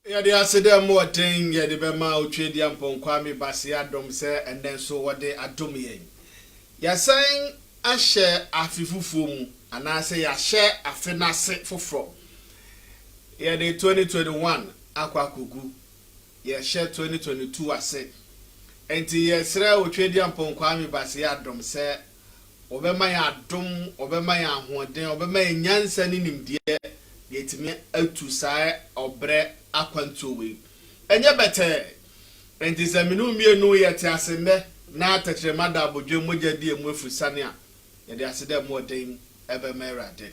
Yeah, the accident more thing, yeah, the Bema Uchedi and Ponkwami Basia Dom say, and then so what they are doing. You're saying I share a fifufum, and I say I share a finance for from. Yeah, the 2021 Aqua Kuku, yeah, share 2022 I say. And the Yesra Uchedi and Ponkwami Basia Dom say, Obemaya Dom, Obemaya Huade, Obemaya Yansen in him, dear, yet me out to say or bre. Akwantuwe enye bete enti se minu mie no yete asende na atachere mada abodwe moja di emu efusane a ye de asede mo den ebe merade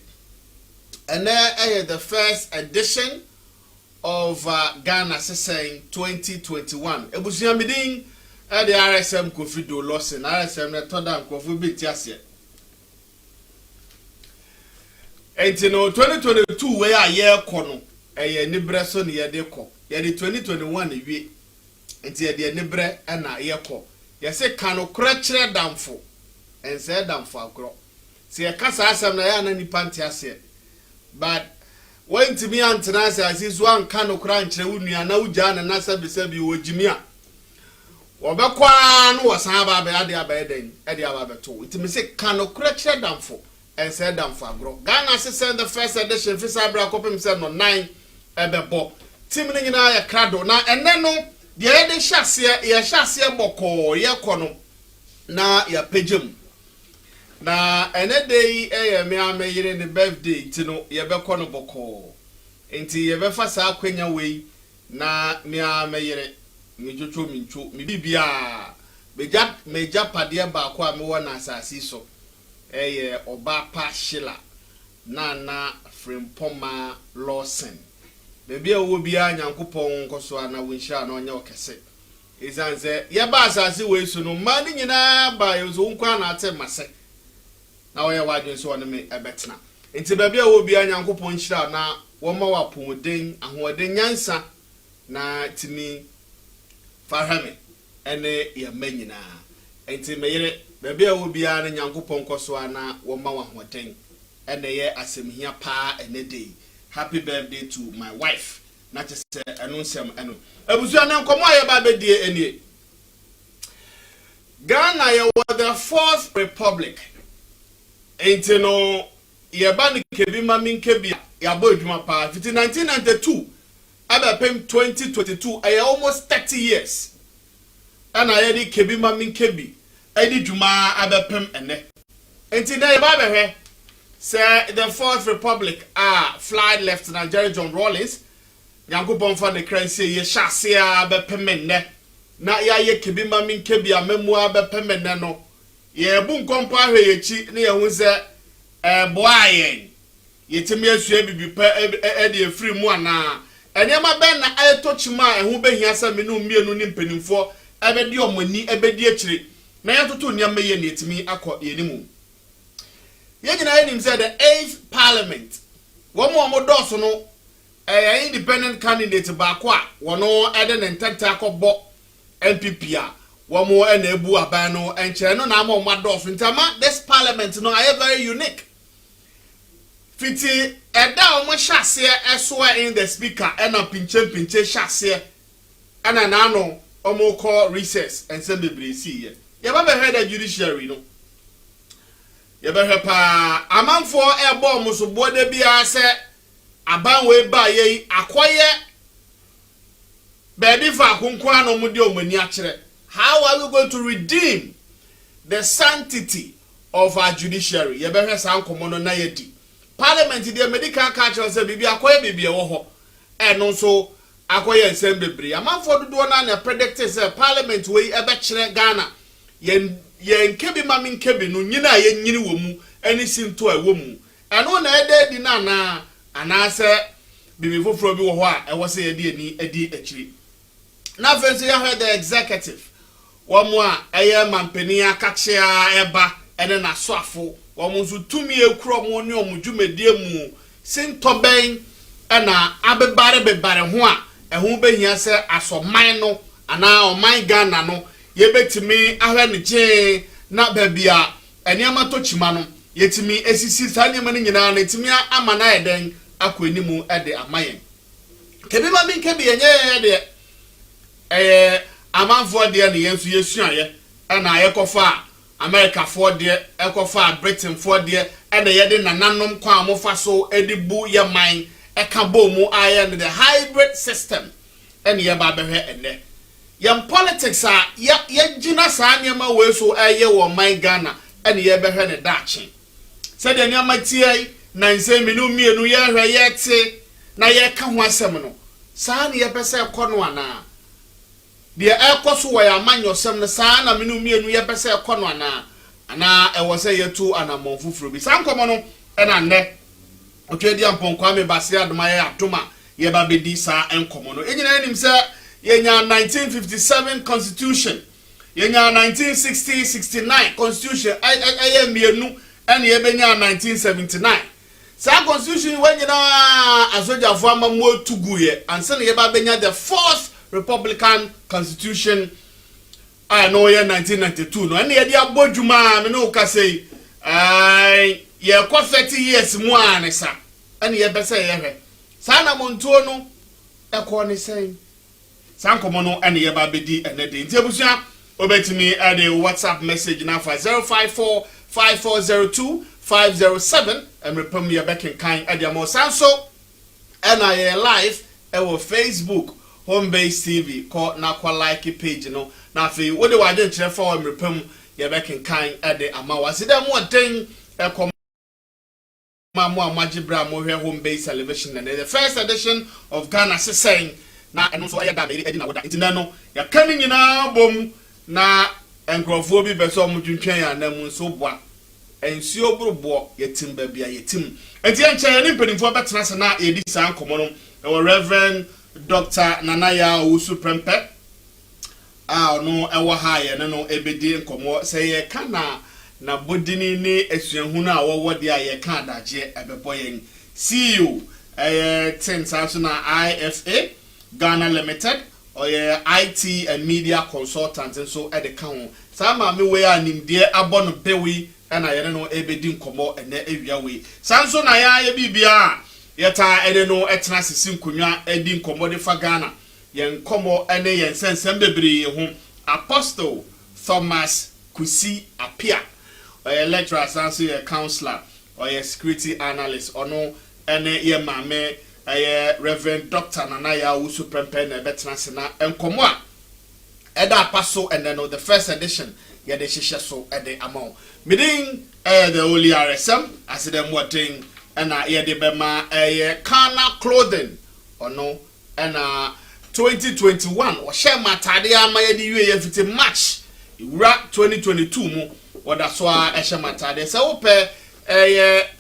and the first edition of Ghana Seseng 2021 ebusuya midin the Rsm Doe Lawson Rsm na toda nkofo bi ti ase enti no 2022 we a ye kono eye nibre so ne yede ko yede 2021 ewie enti yede nibre na ye ko ye se kanu kra kire damfo ense damfo agro se ye kasa asem na ya na nipa nti ase but when to me antena ase so an kanu kra nkire wunua na ugya na nasabi wojimi a obekwa no wasan ba ba ade abaeden ade ababeto enti me se kanu kra kire damfo ense damfo agro Ghana Seseng the first edition fisa bra kopem se no 9 ebebo team ni nyina ya krado na enne no de ye de hyase ye hyase boko ye kono na ya pegem na ene dey me ameyire ne birthday ti no ye be kono boko enti ye be fa sa akwanya wei na me ameyire me jojo mincho me bibia meja pade ba ko a me wona asasi so oba pa shila na Frimpoma Lawson Baby will be a Yankupon Kosoa na winsha no nya okese. Izanze ye ba asase we so no mani nyina ba yo zo nkwa na ate mase. Na wo ye wadwen so no me ebetena. Enti baby will be a Yankupon hira na wo ma wapoden ahoden nyansa na timi farhame ene ye manyina. Enti meyere baby will be a Yankupon Kosoa na wo ma wahoden ene ye asemhia pa ene dey. Happy birthday to my wife. Not just announce him. Ebusuana nkomo aye ba bedie enie. Ghana ye was the fourth republic. Enti no ye ba ni kebi mami nkebi ya bo edwuma pa. 1992 abapem 2022 aye almost 30 years. Ana ye di kebi mami nkebi edi dwuma abapem ene. Enti na ye ba behwe say the fourth republic flight Lieutenant Jerry John Rawlings Yankupon fa the crane say ye shase be pemenne na ya ye kebi mami nkebi amemu be pemenne no ye bu nkompo ahwe yechi na ye hu se boayen yetimi asua bibi pa e de free mu ana enema ben na ayetochima ehu behia sa menu mienu ni mpanimfo ebedi omani ebedi akire na yetoto niam ye netimi akọ yenimu Yegina yenim said the 8th parliament. One more doso no independent candidate bakwa wono eden ententako bo MPP a one more enebu abano enche no na mo madoso ntama this parliament no are very unique. Fiti eda omo hyase eso in the speaker ena pinche hyase ana na no omo call recess and send bebre see ye. Ye ba be head the judiciary no. Ye be pa amanfo ebo musobo de bia se aban we ba ye akoye baby fa konkwa no mudi omani akere. How are we going to redeem the sanctity of our judiciary? Ye be san komo no na ye di parliament the medical culture say bibi akoye bibi e wo ho eno so akoye nsem bebre amanfo dodo na predict say parliament we e be kire Ghana yen kebi mami nkebi no nyina ye nyini wo mu any sinto a woman. And one a day dinana, and I said, before from you, I was a dear. Now, first, you heard the executive. One more, a man penia, catchia, eba, and then a swaffle. One was to me a crop on your mujume dear moo. Sin tobang, and a bare one, and who be here say, as for mine, and now my gun, no, ye bet to me, I had the jay, not baby, and Yamato Chimano, yet to me, as he sees honeyman in an etimia, amana then, aquinimu at the amayan. Can be a a man for dear the answer yes, and I echo far America for dear, echo far Britain for dear, and the yedin and nanum quamo faso, edibu ya mine, a cabomo iron the hybrid system, and ya baby and there. Young politics are yet Gina Sanyama way so a year or my Ghana, and ye behind a daching. Said the near my TA, 9 minu me no year yet say, na ye can one seminal. San ye pesa conwana. The air cost where a man yourself the son, a minu me and we ever say a conwana. And I was a year two and a month fruby. Some common and a neck. Okay, dear Ponquame Basia, the Maya Tuma, ye baby disa and common. Engineer himself, ye 1957 Constitution, ye 1960-69 Constitution, I am me new, and ye been 1979. Sa Constitution when you know as well as former more to guye and send ye baby the fourth Republican Constitution. I know ye 1992 no and ye dia bodjuma me no ka say ye kwa 30 years mu anesa and ye be say ye sa na montuo no e ko ne say san komo no and ye baby di and dey nti abusua obetimi at the WhatsApp message now for 054 5402 507 and repem your back in kind at your more sanso and I live our Facebook Homebase TV called Nakwa like page no na fe what do I do for and repem your back in kind at the amawa see them one thing come Mama Majibra mo here Homebase television and the first edition of Ghana saying na and also I got it na wada no ya coming na bom na enkrofo bi beso mo twentwen ya na mu so boa ensuo brobo yetim ba bia yetim enti enche ni mpedimfo betena se na edi san komo no Reverend Dr. Nanaya Usuprempe no ewo ha ye no ebedi nkomo se ye kana na bodini ni esuahu na wo de aye ka adaje ebebo yen CEO tensa na IFA Ghana Limited or IT and media consultant and so at the count. Some are me way and in dear abon bewi and I don't know ebedin komo and area way. Samson I bibia yeta I don't know etnasi sinkunya edin komo de fagana yen komo ene yen sense bebre home Apostle Thomas Kusi-Appiah or a lecturer sanso a counselor or a security analyst or no ene ye mame Reverend Dr. Nanaya Usuprempe na betena sena enkomo a eda paso and then the first edition ye de hihye so e de amount midin the only Rsm as them what thing and ye de bema Kana clothing or no and 2021 or share matade ama ye de ye fiti match ura 2022 mu wada so a share matade se wo pe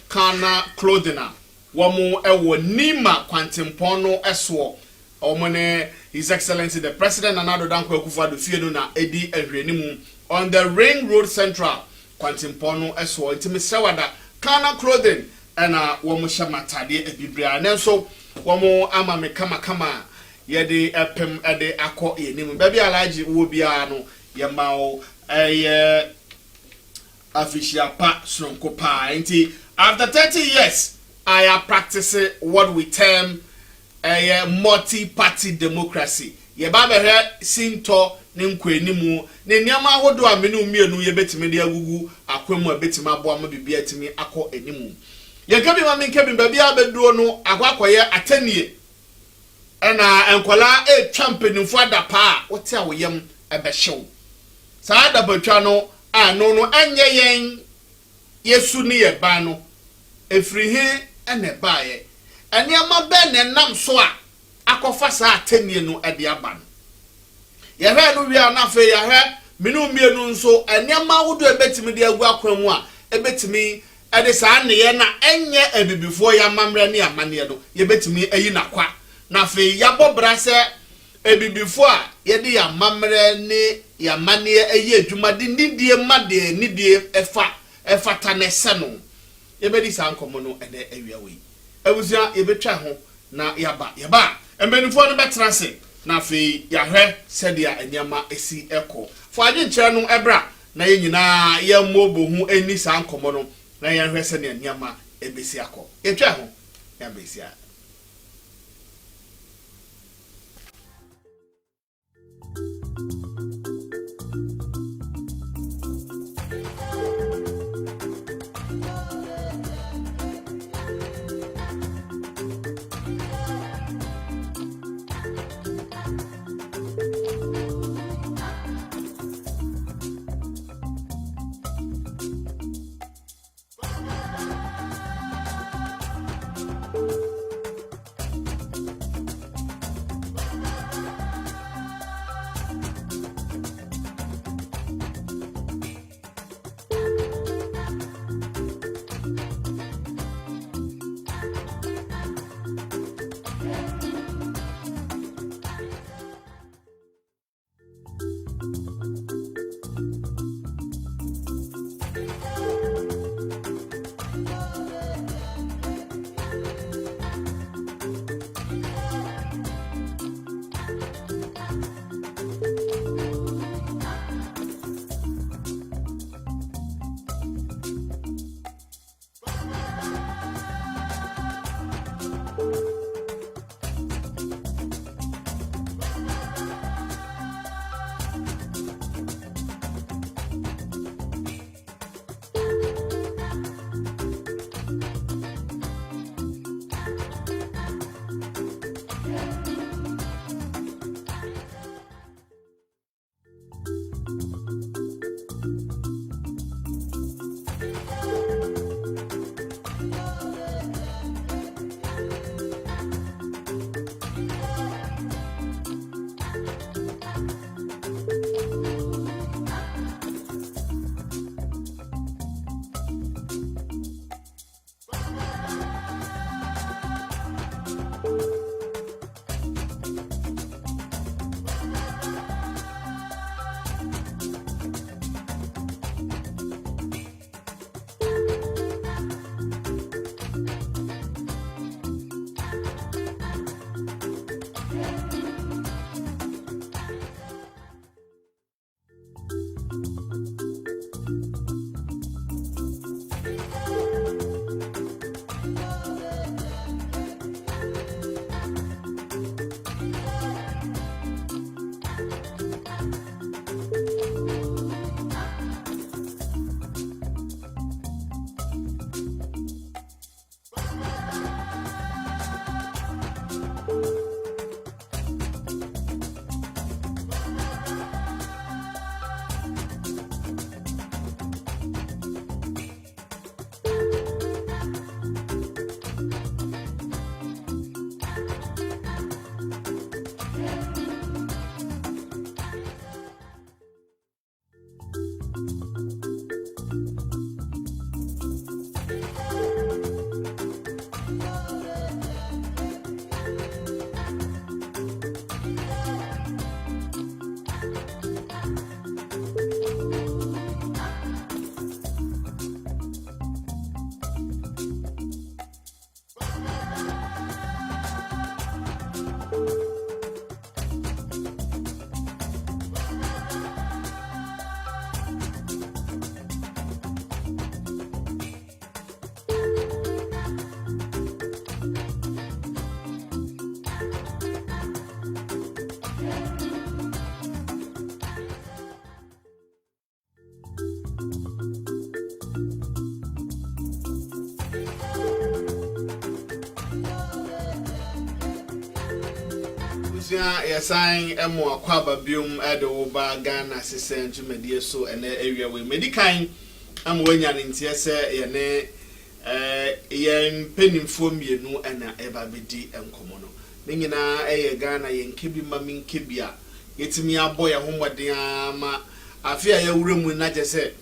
Kana clothing a Wamu ewo nima kwantimpono eswo omone His Excellency the President Nana Dankwa Akufo-Addo fienu na edi ehwenimu on the Ring Road Central kwantimpono eswo intimi sewada Kana clothing ena wamu shamatade ebibria nenso wamu ama me kama yede epem ede akọ yenimu baby alaji wo bia no yemao afishiapa sonko pa nti after 30 years I am practicing what we term a multi-party democracy. Ye baba he sinto ne nkwanimu ne niama hodo amenu mienu ye betime de agugu akwemu betime abo ama bibia atimi akọ enimu. Ye kabi ma menkabi babia abeduo no akwakoye atanie. Ena enkola champion for da pa wote a woyem ebehyew. Saa da batwa no no anye yen yesu ne ye ba no efrihi ene baaye eniama be ne nam so a akofa saa atenie no ede aba no ye hwe no wi na fe ye hwe minu mienu nso eniama wodo ebetimi de agu akwamu a ebetimi ede saa ne ye na enye ebibifo ya mamre ne amane no ye betimi ayi na kwa na fe ya bobra se ebibifo a ye de ya mamre ne ya mane ayi adwuma de nidie made nidie efa tanese no ye bedi sa nkomo no ene awia we abusua ye betwa ho na yaba embenifo no betra se na fe ya hwe se dia anyama esi eko fo agye nkyere no ebra na ye nyina ye mobo hu eni sa nkomo no na ye hwe se ne anyama ebesi akọ etwa ho ya besi a Yasan emo akwaba biom ede wo ba Ghana sisentu medie so ene area we medikan am wanya ntie se ye ne yen penimfo mienu ena eba bedi enkomo no ne nyina eye Ghana yen kebi mamin kebia yetimi aboya homweden ama afia ya wuremu na je se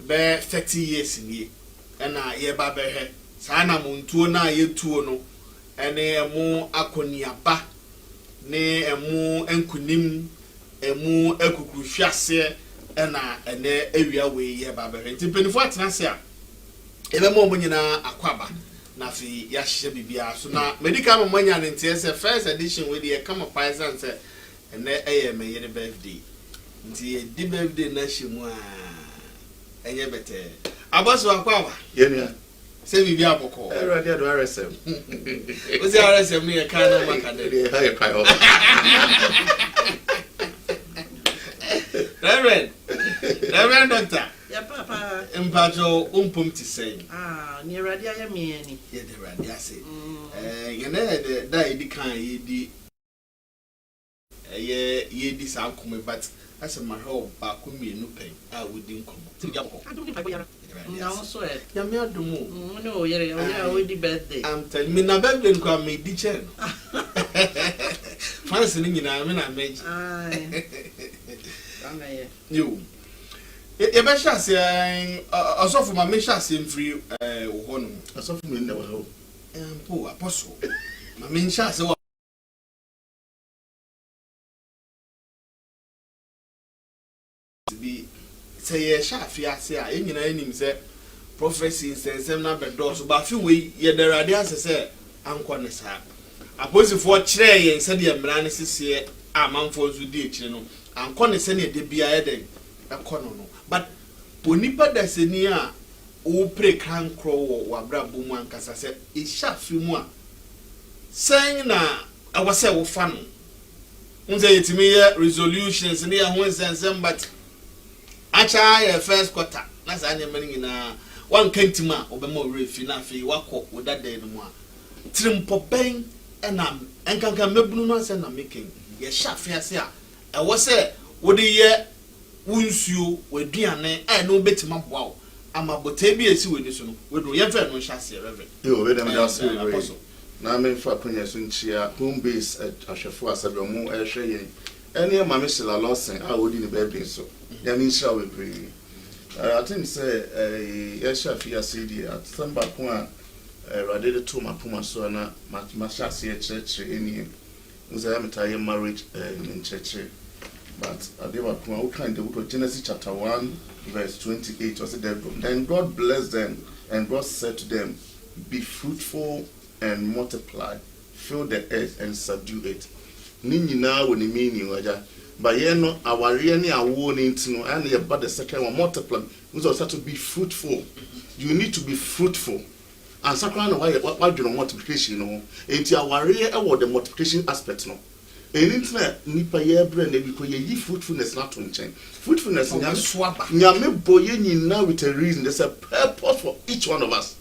be 30 years ni ɛna yɛba bɛhwɛ saa na montuo na yɛtuo no ɛne ɛmo akɔniaba ne ɛmo nkunim ɛmo akukuhwaseɛ ɛna ɛnɛ awia wei yɛba bɛhwɛ nti mpanifo atena se a yɛbɛma ɔmo nyinaa akwaba na fi yɛahyehyɛ bibia so na medical mama nya ne nteɛ sɛ first edition wei deɛ kama pae san sɛ ɛnɛ ɛyɛ me yere birthday nti yɛdi birthday na hyɛ mu a ɛnyɛ bɛtɛ abɔso akwaba Yenya. sɛ bibi abɔkɔ Everybody do RSM. o sɛ RSM no yɛ ka na maka de How you cry off? Reverend Doctor. Ya papa. Mpacho umpum ti say. Ni ready I am any. Yeah, the ready I say. You know the that di kan ye di sa come but as a maho ba ko mienu pen a wodi nkomo. Ti ya ko. I don't think I go. Now so it. Ya me adumu. No, yeah, we di birthday. I'm telling me na birthday nko me di chen. Fancy ni nyina me na meji. You. You be sure say osofo ma me sure say mfiri wo ho no. Asofo me nda wo. Po apostle. Ma me sure say bi say ye sure afiase a enyina enim say prophecy sensem na bedo so ba fi we ye derade asese anko ne sa. Aposifo kire ye nse de mra ne sese amanfo nso di ekire no anko ne se ne de bia ye den ekono no but ponipa daseni a o pre krankro wo abrabo mu ankasa se e sha fi mu a sen na awase wo fa no unze yetimi ye resolutions ne ya ho nsensem but acha ye first quarter na sa anya mani nyina wan kantima obema refi na afi wakọ wodada no mu a trimpo ben enam enkanka mebunu no se na making ye sha fi ase a ewo se wode ye wunsuo waduane no betima boa wo ama botai bi esi weni so no wedo ye fe no hyase reverend Yo, we dem da say we. Na me fa konya so nchia Homebase ahwefo asabe mu ehwe yen. Ene ma me Rsm Lawson a wodi ne birthday so. Ya me nshia we pray. I think say ya sha fi asidi at samba ko a rade de to mapoma so na ma hyase e church eni. Uza ya metaye marriage in church. But they were kind of Genesis chapter 1, verse 28 was it? Then God blessed them, and God said to them, "Be fruitful and multiply, fill the earth and subdue it." Nini na when you mean you aja, but ye no our any award into no and about the second one multiply. We also to be fruitful. You need to be fruitful. And sakran why you know multiplication no. Enti our award the multiplication aspect no. Anything nipa ye brand because ye fruitfulness not to change. Fruitfulness nyame boye nyina with a reason. There's a purpose for each one of us.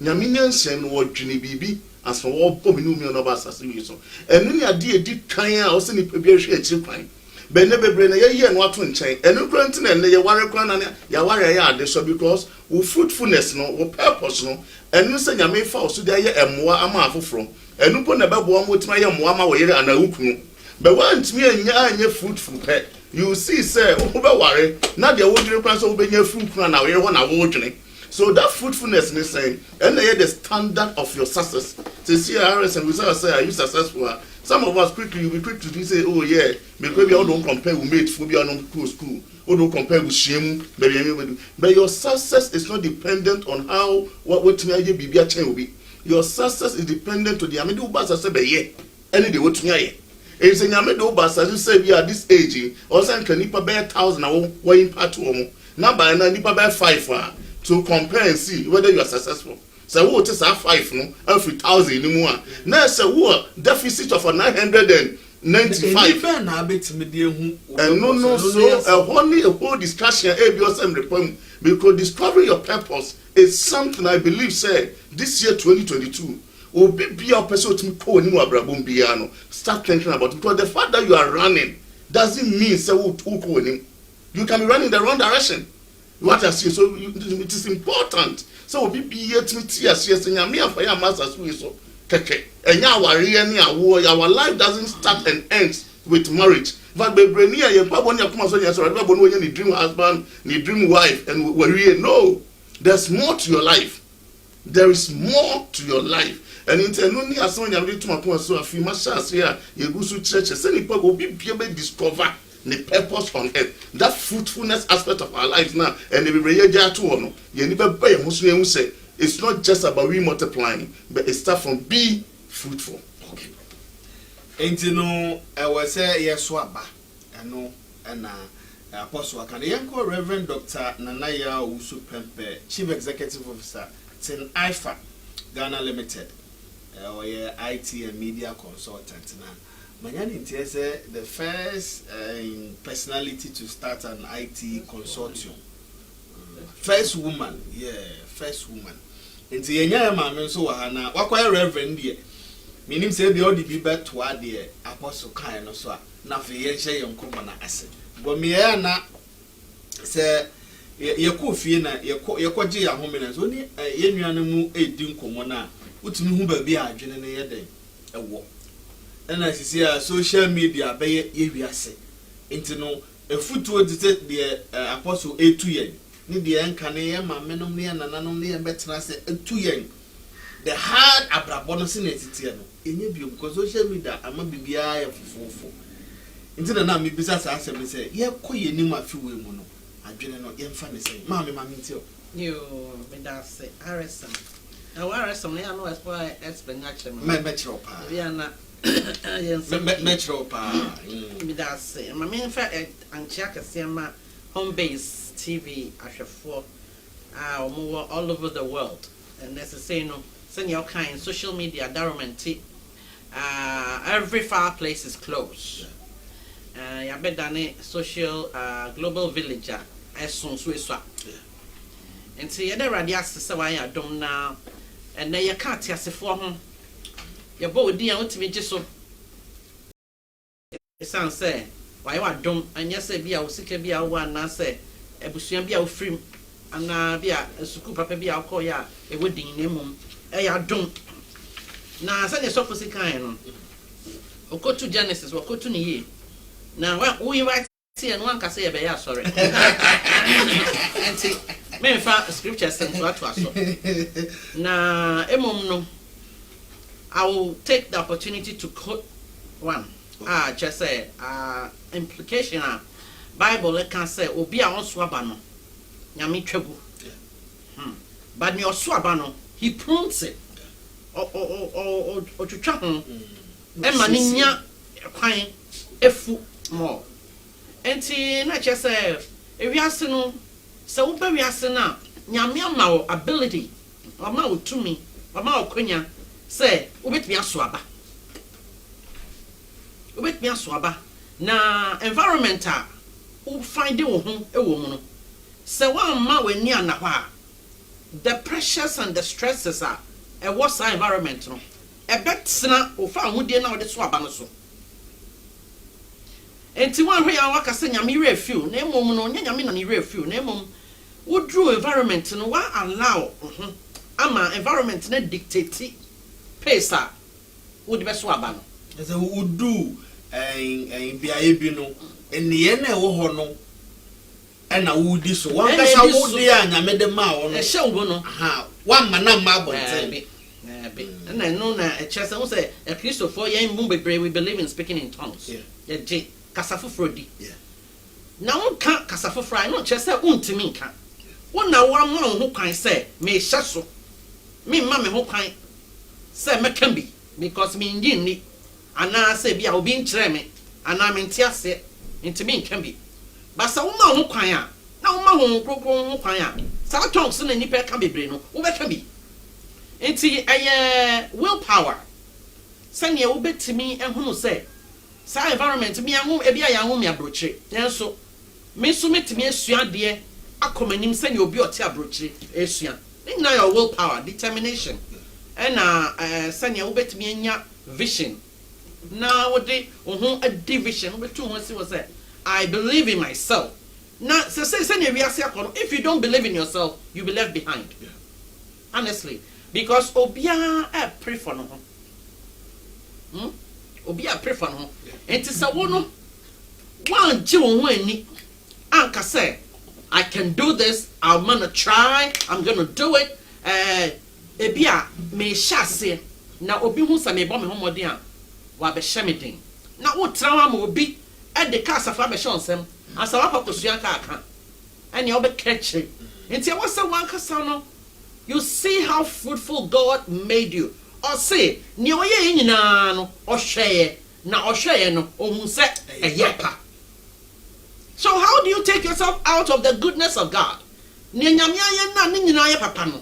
Nyame nyansen wo dwene bibi as for wo bominu mi no ba asase wi so. Enu ni ade edi kan a wo se nipa bi ahwe akiri kwan. Be ne bebre na ye no ato nchen. Enu kranti na ne ye ware kwan na ya ware ya ade so because wo fruitfulness no wo purpose no enu se nyame fa wo so de ye emoa ama afoforo. Enu po na bebo mo tima ye emoa ma wo yere anawukunu. But once me anya fruitful pet, you see, say, oh, worry, not the ordinary person will be your fruit and away one awarding. So that fruitfulness is saying, and they are the standard of your success. To see Rsm, we say, are you successful? Some of us quickly will be quick to say, oh, yeah, because we all don't compare with mates, we are not school, we don't compare with shame, but your success is not dependent on how, what me be a chain will be. Your success is dependent to the Amidu Basa say, yeah, any day what me. If you nyame do basa you say we are this age or say nipa be 1,000 we impact wo na by na nipa be 5 to compare and see whether you are successful. So what is 5 no every 1,000 ni mu a na say wo deficit of 995 na betimi de hu and no so only a whole discussion ABSM report because discovering your purpose is something I believe say this year 2022 obi bia person to ko ni abrabom bia no start thinking about it because the fact that you are running doesn't mean say who ko ni you can be running the wrong direction what I see so it is important so obi bia to tears yes nyame afa ya masters we so keke enya aware ni awo our life doesn't start and ends with marriage but bebrenia ye pabo ni akoma so yes already pabo no nya ni dream husband ni dream wife and worry no there's more to your life. there is more to your life. And in Tenuni, as soon as you to my so a few masters here, you go to church, and people will be able to discover the purpose on earth. That fruitfulness aspect of our lives now, and the way you never buy a Muslim say it's not just about we multiplying, but it starts from being fruitful. Okay. And you know, I was say yes, swaba, I know, and Apostle Akane, Reverend Dr. Nanaya Usu Pempe, Chief Executive Officer, Tin IFA, Ghana Limited. Or IT and media consultant now. Manyani say the first personality to start an IT consortium. First woman, first woman. And the yenya mama so wahana. Wakwa reverend there. Meaning say the odi be to the apostle kind no so. Na fe yenhye yonko na ase. But me na say yekɔ fie na yekɔ gye ya home na so ni yenuanu mu edi nkomo na utumi hu ba bi adwene ne yeden ewo na sisi a social media be ye wiase enti no efutuo de apostle etu yen ni de enka ne ye mamenom ne nananom ne betena se etu yen the hard abrabo no se na titie no enye bio because social media ama bibia ya fofofo enti na me bisa sa asem se ye koye ni mafiwe mu no adwene no ye mfa ne se ma me ntio yo me da se Rsm now Rsm ya no explain actually metro pa ya na metro pa me da se ma me mfa anchia kase ma Homebase TV ahwefo all over the world and necessary no send your kind social media environment every fireplace is closed ya bedane social global villager esun so esua enti ye da radias se wan ya dom na and ye ka tiasefo ho ye bo odi an otimi gye so esan say why wa dom anya say bia osika bia wa na say ebusuan bia ofrim ana bia suku papa bia akoya e wedin na mum e ya dom na say so fosika no okotu Genesis wakotu ni ye na we invite and one can say be sorry and see me fa scriptures and so to aso na emom no I will take the opportunity to quote one just say implication Bible can say obi a won so aba no nyame twagu but ne oso aba no he prunes it o twetwa ho e ma ne nya kwan efu more enti na che say ewiase no se wo ba wiase na nyame ama wo ability ama wo tumi ama wo konya say obetumi aso aba na environment a wo find wo ho e wo mu no se wa ma wani ana hɔ a the pressures and the stresses are e was environment no e betena wo fa hodie na wo de so aba no so enti wan hwe ya waka se nyame refill na emom no nyame na ne refill na emom wo drew environment no wa allow ama environment na dictate pace a wo de beso aba no ese wo do bia ebi no eniye na ewo ho no na wo di so wan kasa wo di a nyame de ma wo no e hye wo no wan mana ma bonten na no na e chese wo say a Christopher yen mu bebre we believe in speaking in tongues yeah je kasafofro di na won ka kasafofro I no chese untimi nka won na wa ma ho kwan say me hye so me ma me ho kwan say me can be because me ndi ni ana say bia obi nkire me ana me ntiase ntimi nka bi basa wo ma ho kwan a na wo ma ho krokro ho kwan a sa tongues na nipa ka bebre no wo be ka bi enti willpower sanya wo betimi ehunu say sa environment mi ahum e bia ya ahum ya brochire yenso me so metimi asua de akomanim sanya obi ote abrochire asua na your willpower determination and sanya wo betimi anya vision na wo de wo a division wo betu ho si wo say I believe in myself na sanya wi ase akono if you don't believe in yourself you be left behind honestly because obia e pray for no ho obia pray for no enti se wo no wan ji wo ho ani anka say I can do this I'm going to try I'm going to do it ebi a me hyase na obi hu sa me bɔ me homɔden a wa be hyemeden na wo trawa ma obi e de ka asafa be hyonsem asawa pakosua ka aka and you be catch it. And say, what's the one casano? You see how fruitful God made you. Or say, Nioye inano, or share, na or share no, or muset a yapa. So, how do you take yourself out of the goodness of God? Nianyamia na ninaya papano.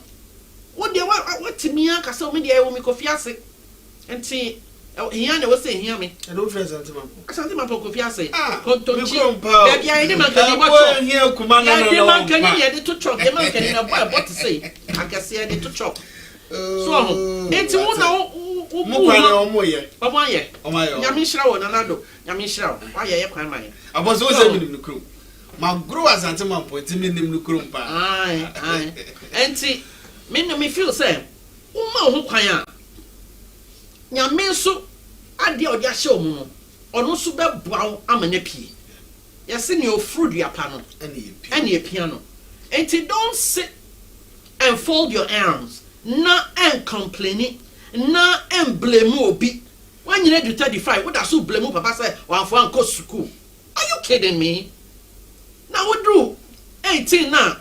What do you what to me? Caso media will make cofiase and see. Here I was saying, hear me. I don't feel something. Something my cofiase. Baby, I didn't want here, Commander. The man can hear the two chop. The man can hear what to say. I can see the two chop. So, it's one now. Yamishra, Nanado, Yamishra. Why are you crying? I was always in the crew. My growers and some point in the crew. Aye. And see, me feel say, who cry. Nyame so ade odi ahye omu no ono so be boaw amane pie yesi ne ofuru duapa no ene epia no enti don't sit and fold your arms na and complain na and blame obi when you do 35 what so blame papa say wan fo anko school are you kidding me now we do 18 now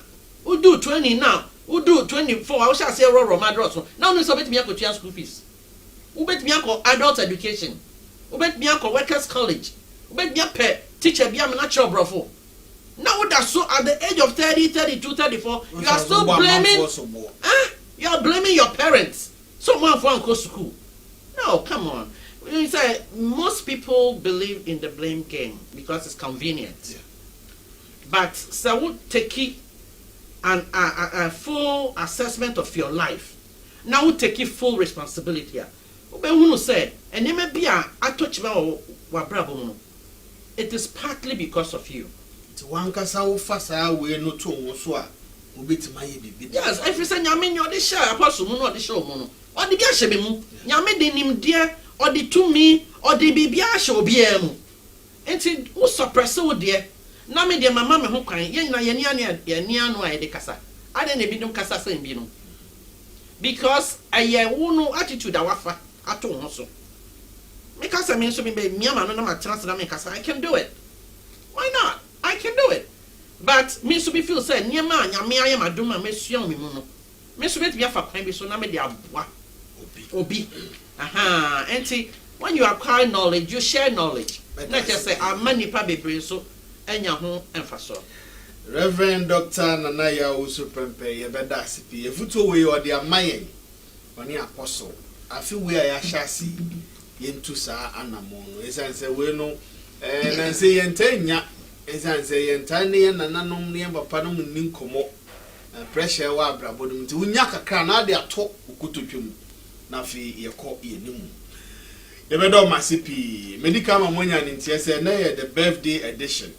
we do 20 now we do 24 I shall say ro madros now no so bet me akotua school fees ubet me akọ adult education ubet me akọ workers college ubet me pay teacher bia me natural brofo now that so at the age of 30 32 34 you are still blaming you are blaming your parents someone for go school no come on you say most people believe in the blame game because it's convenient but so would take a full assessment of your life now would take full responsibility here. Who said, and you may be a touch about what it is partly because of you. To one casa fast away no two so bit my baby. Yes, if you say Yamin, you're the share apostle moon or the show mono, or the Gashabimu, Yamin him dear, or the to me, or the Bibia show BM. And see, who suppress so dear? Nami dear mamma who crying, yen no I de casa. I didn't even casa same bino. Because I no attitude awafa. Ato so because I mean so me me no na chance na make I can do it. Why not? I can do it. But me so be feel say niema nyame ayam adoma me suam me mu no. Me so bet be afa kwan bi so na me de aboa obi. Aha, enti when you acquire knowledge, you share knowledge. Not just say amani pa bebre so enya ho emfaso. Reverend Dr. Nanaya Usupempe ye beda sipi e futo we o de amayen oni apostle I feel we are shasi yentu sa anamo no esan se we no na se yentanya esan se yentane ye nananom ne papa no munni nkomo pressure wa abrabodum nti unya kakra na de ato okototwem na fi yekọ yenimu ye bedo masipi medical mamonya ne ntie se na ye the birthday edition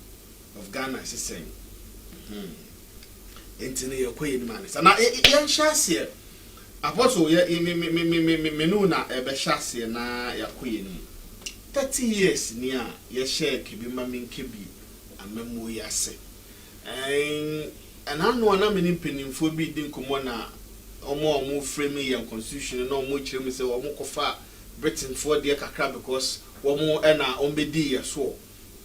of Ghana sisen entine yekọ yenimu anisa na yen shasi Apostle me no na ebe hyase na yakoye ni 30 years ni a ye share kebi mamin kebi amemo yase and anu na me ni penimfo bi din komo na omo frame ye constitution na omo kire me say omo kofa Britain for de kakra because omo na ombedi ye so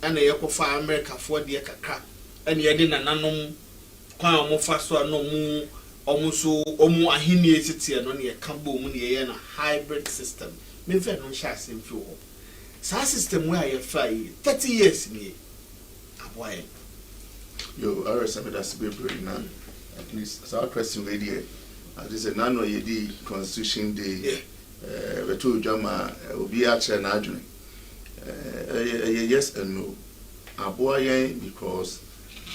na ye kofa America for de kakra and ye de nananom kwan omo fa so na omo almost omu ahini etiti no ne kabo mu ne na hybrid system me fe no sha sem fi ho sa system we aye fa 30 years ni aboy yo Rsm that's be na at least so our question we there at is na no ye di constitution day we to jama obi a che na adwene yes and no aboy because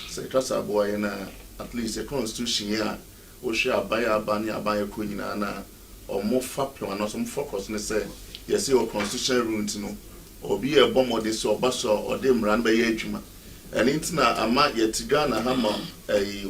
say trust aboy na at least the constitution here o she abaya ko nyina na omo fa plan no some focus ne say yes your constitution rule no obi e bomode so oba so ode mra no be ye adwuma eni ntina ama yetiga na hama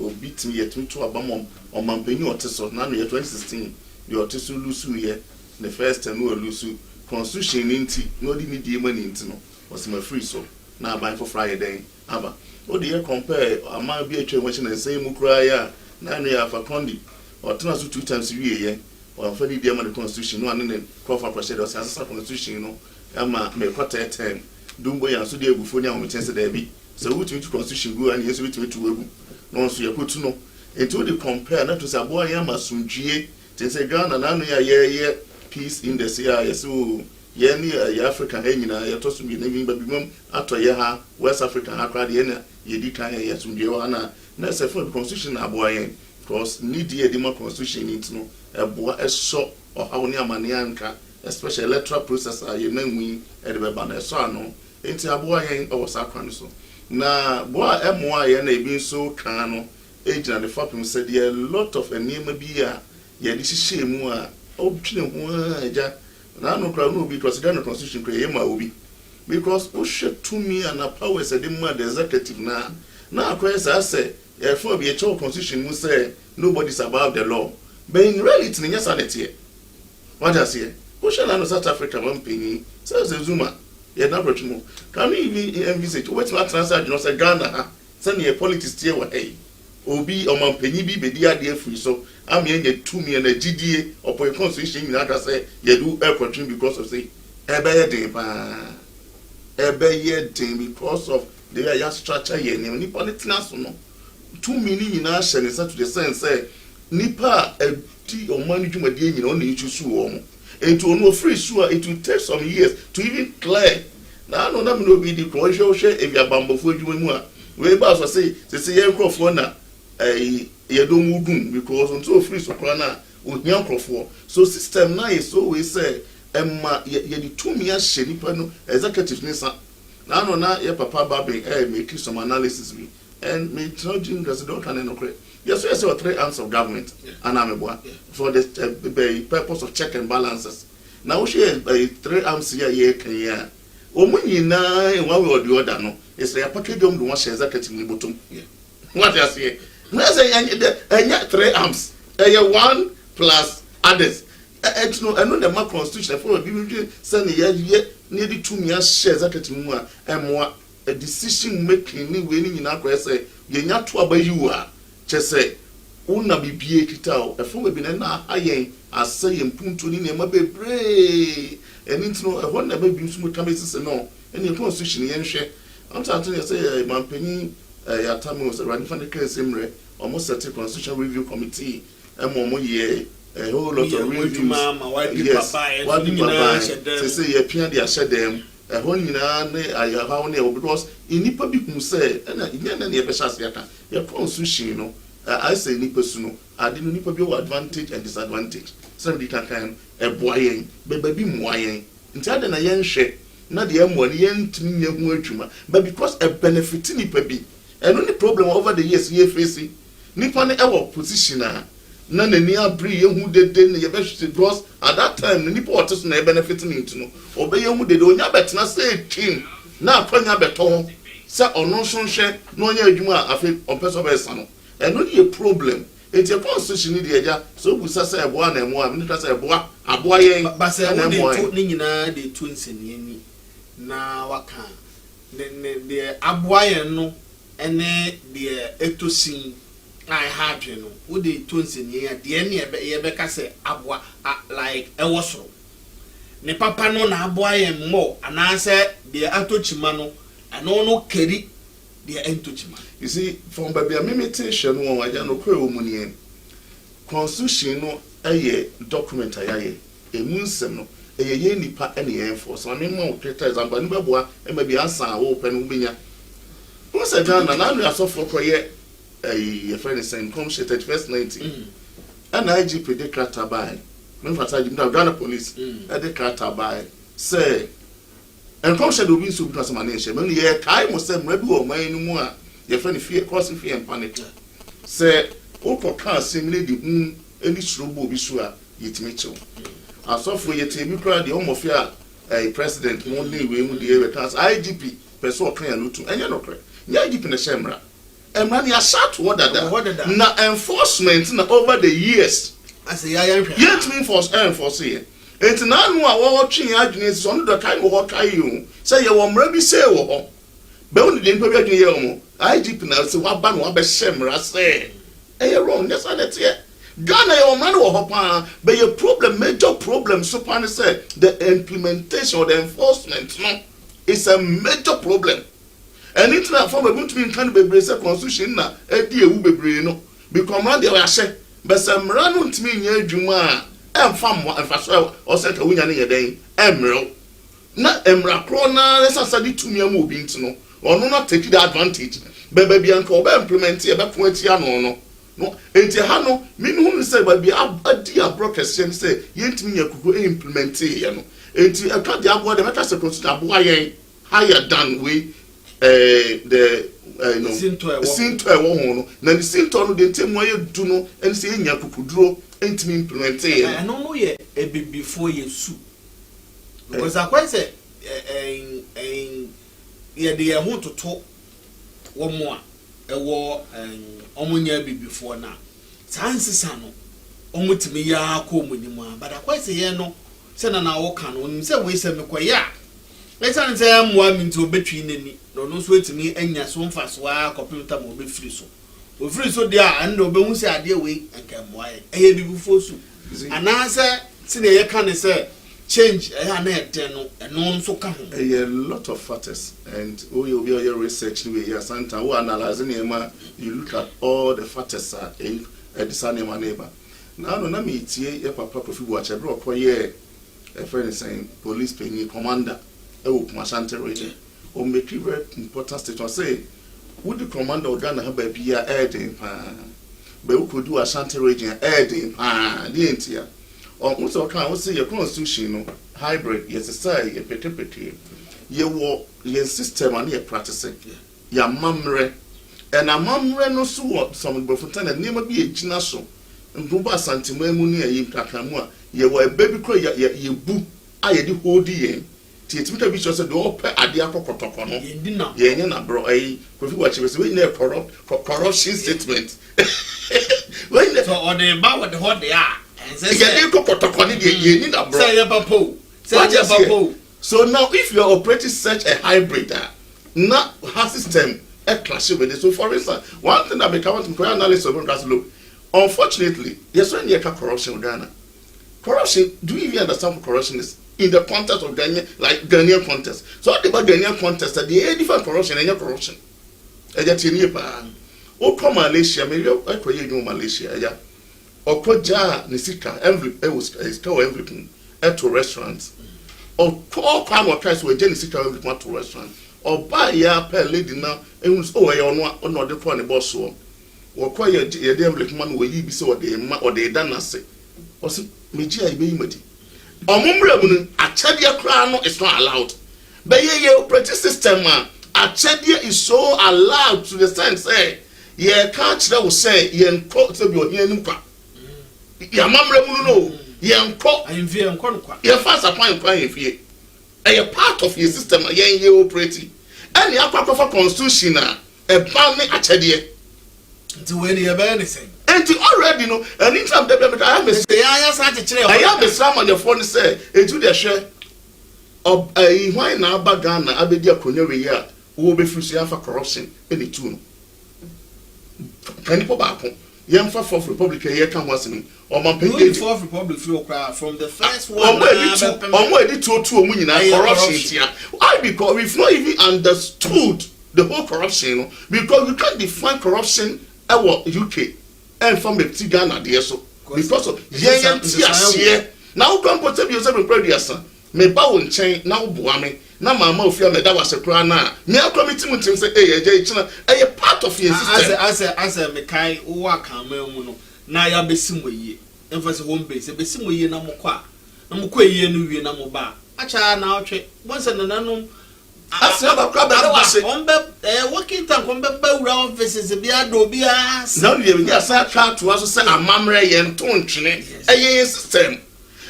obi tim yetim to abamom omampanyi oteso na no ye 2016 ye oteso lusu ye the first time we lusu constitution nti no di ni die mani nti no was my free so na aban for Friday aba o de ye compare ama bi atwa won na say mu kura ya na no ya fa kondi or tena so 2 times wie ye or for the constitution, no one in Crawford procedures as a constitution, no, Emma may cut a 10. Dumbo and so dear before now, we chance there be. So, which constitution go and yes, we to no, so you put to know. Until they compare not to say, boy, I am a Sunjie, to say, Ghana, and I know peace in the CIA, so. Yeni African hangina ya tosu bi nemi ba bimom atoye ha West African akrade ye yedi kan ye sumdie wa na se for constitution aboa yen because need ye the constitution it no eboa eso ohawo ni amane anka especially electoral process a ye nanwi e de be ba na eso ano enti aboa yen o wasa kwan so na boa emoa ye na ebi so kan no ejina the fapim said there lot of enema bi a ye di hihye mu a obtwene ho aja na no crowd no be consider the constitution kre yema obi because o share to me and powers the executive na akwesa say for be a constitution mu say nobody's above the law but in reality nya sanity what I say o share na South Africa one penny says Zuma ye na approach mu can you even envisage what na transfer you know say Ghana say na politics tie wa hey obi omampanyi bi bedi ade afiri so am ye nye 2 million na gidie opo constitution nyina ka say ye do air control because of say ebe den because of the way your structure ye ni politics so no 2 million nyina hye ne say to the sense say nipa edi omani dwumade nyina on yichu su wo mo ento no free su it will take some years to even clear na no na me no be di ko hwe eviabambofo adwuma mu a we ba so say ye crofo na ye don't move because until free so na ohia crofo so system na is so we say emma ye di 2 years hye nipa no executive ni sa na no na ye papa babe make some analysis we and me charging the don't can no correct yes yes 3 arms of government and ameboa for the purpose of check and balances now we share 3 arms here ye kan ya omunyina in one way or the other no is a package them do one share executive ni bottom what you say na say anya 3 arms 1 plus others et no eno the ma constitution for bi say ne ye ne di 2 years share executive mu a emoa a decision making ni we ni nyina kwa say ye nya to abayi a che say una bibie kitao e fo bi na ayen asay mpuntu ni ne ma bebre eni ntino e ho na ba bi nsumu kamesi no eni constitution ye nhwe am say say mampani ya tamu se run fan case imre almost set constitution review committee mo ye a whole lot of reviews what do papa say ye pia dia shedem e ho nyina ne ayaha ne because inipa bi hu say na nyana ne ye be shase aka ye constitution no I say nipa su no ade no nipa bi o advantage and disadvantage some di kan e boayen be bi moayen nti ade na ye nhwe na de emo ne ye ntimi nye hu adwuma but because a benefit nipa bi and only problem over the years ye facing nipa ne ewo position na nani abri ye hu dede ne ye be because at that time nipa otis na benefit ni ntu no obey hu dede onya betena say team na akwanya beto say ono so hwe na onya adwuma afi ompeso be sa no and only a problem it's a constitution ni de ja so bu sa say ebo na emo a me twa say ebo aboa ye ba say we dey to ni nyina dey to nseni ani na waka de aboa ye no ene de etosin I had you know would they tones in here the any ebeka say aboa like ewosoro ne papa no na aboa ye mo ana say de atochima no ano no keri de entochima you see from baby imitation one waja no kwe omunien constitution no eye document ayaye emunsem no eye nipa ene enforce so me mo create example ni beboa e ma bi ansa wo pe no binya who said Ghana na no asofo koye a friend saying come shit at first 90 and IGP de krata by me fata jim da Ghana police de krata by say and come shit obi so because man nation me ye kai mo say mra bi o man ni mu a ye friend fear cross fear and panic say o ko ka assembly di any strobo bi so a yetimi chew asofo yetimi kra de o fear president mo dey we mu dey returns IGP person kan ya no tu enye no kra nya IGP na shemra emra ya shat order na enforcement na over the years as ya yet me enforce here enti na anu a wo twen adwene so no do kai wo kai you say ye wo mra bi say wo ho be woni de npa bi adwene ye mo IGP na say wa ba no wa be shemra say wrong yes that here Ghana your man wo hopa but your problem major problem so pan say the implementation or the enforcement no is a major problem. And it's not for me to be kind of a constitution na e di ewu bebre no because man dey we ahye but some ran no ntimi nya adwuma emfam emfaso o se ka wunya ne yeden emro na emra kro na sasadi tumi am obi ntino ono na take the advantage bebe bia nka oba implement e be ko atia no no enti ha no minu hu se ba bia adi abrokese say yentimi nya kuku implement ye no enti e ka dia go de meta se consider abo ayen higher than we the no sinto e wo ho no na the sinto no de ntemu aye du no en se nya kukuduro entimi implement ye no no ye e before ye su because I say ye de ho toto wo mo a e wo omunya before na sansisa no omutimi ya akọ omunimu a but I say ye no se na wo ka no nim se we se mekoya Let's say I'm one to between any no sweet to me and your son fast while computer will be free so. We free so there and no bones say a dear way and come why a year before so. And answer, see the can say change a net and no so come. A lot of factors and we will be your research way here Santa who analyzing you look at all the factors in a designing my neighbor. Now no me tie a papa coffee watch a block for year a friend saying police paying commander. Kumashante region. O make very important statement say, would the commander of Ghana have a beer adding pan? But we could do a Shanty region adding pan, the entire. Or most of can say your constitution hybrid, yes, a say a petty. Ye war your system and your practicing. Your mamre and a mamre no so some Buffeton and never be a ginaso. And Buba Santimuni a Yimkakamua, ye were a baby crow, ye boo, I do hold the It's with a vision said, "Oh, Adia Cocotocono, Yen na bro, a watch was we never corruption statement." When the or the about the hot they are, and say, Cocotoconi, you need a bro, say a papo, so now if you are operating such a hybrid, not her system, a clash with it. So, for instance, one thing that becomes analysis of look, unfortunately, yes, when you have corruption in Ghana, corruption, do you even understand what corruption is? In the context of Ghana, like Ghanaian context. So what about Ghanaian context? That the different corruption and corruption. O come Malaysia, maybe I could you Malaysia, yeah. Or could ja Nisika, everything at restaurants. Or call come or price with Genisika everything to restaurant. Or buy ya per lady now and was oh or not the funny boss or quiet a devil man will you be so or they done say. Or some Mijia be Omumre achadia kra no is not allowed. But ye operating system achadia is so allowed to the sense say ye can't will say ye enko to be ohia nimpa. Ya mamre mu no ye enko ahemfie enko nkwa. Ye fast appoint kwa ahemfie. A part of your system ye operating. And ya kwakwa constitution e ban me achadia. Nti we ne ye be anything. And already know, and in some development, I am a Islam on the phone say, a Judah share of a wine now bagana, Abedia Coneria, who will be free for corruption any tune. Can you go back? Young Fourth Republic, here come was me, or my pay Fourth Republic from the first one. Already two million corruption here. Why? Because we've not even understood the whole corruption, because we can't define corruption at UK. And from the Ghana, dear so because of yes, now come put yourself in previous me bow and chain now boame now mamma fear me that was a crana now committee to say a part of your system as a mekai work no na ya besim we emphasis home base besim we na mokwa ye no wie na mo ba acha na otwe once na nanom working time come back offices bia do bia now you get start to us say amamre ye ntontwene eye system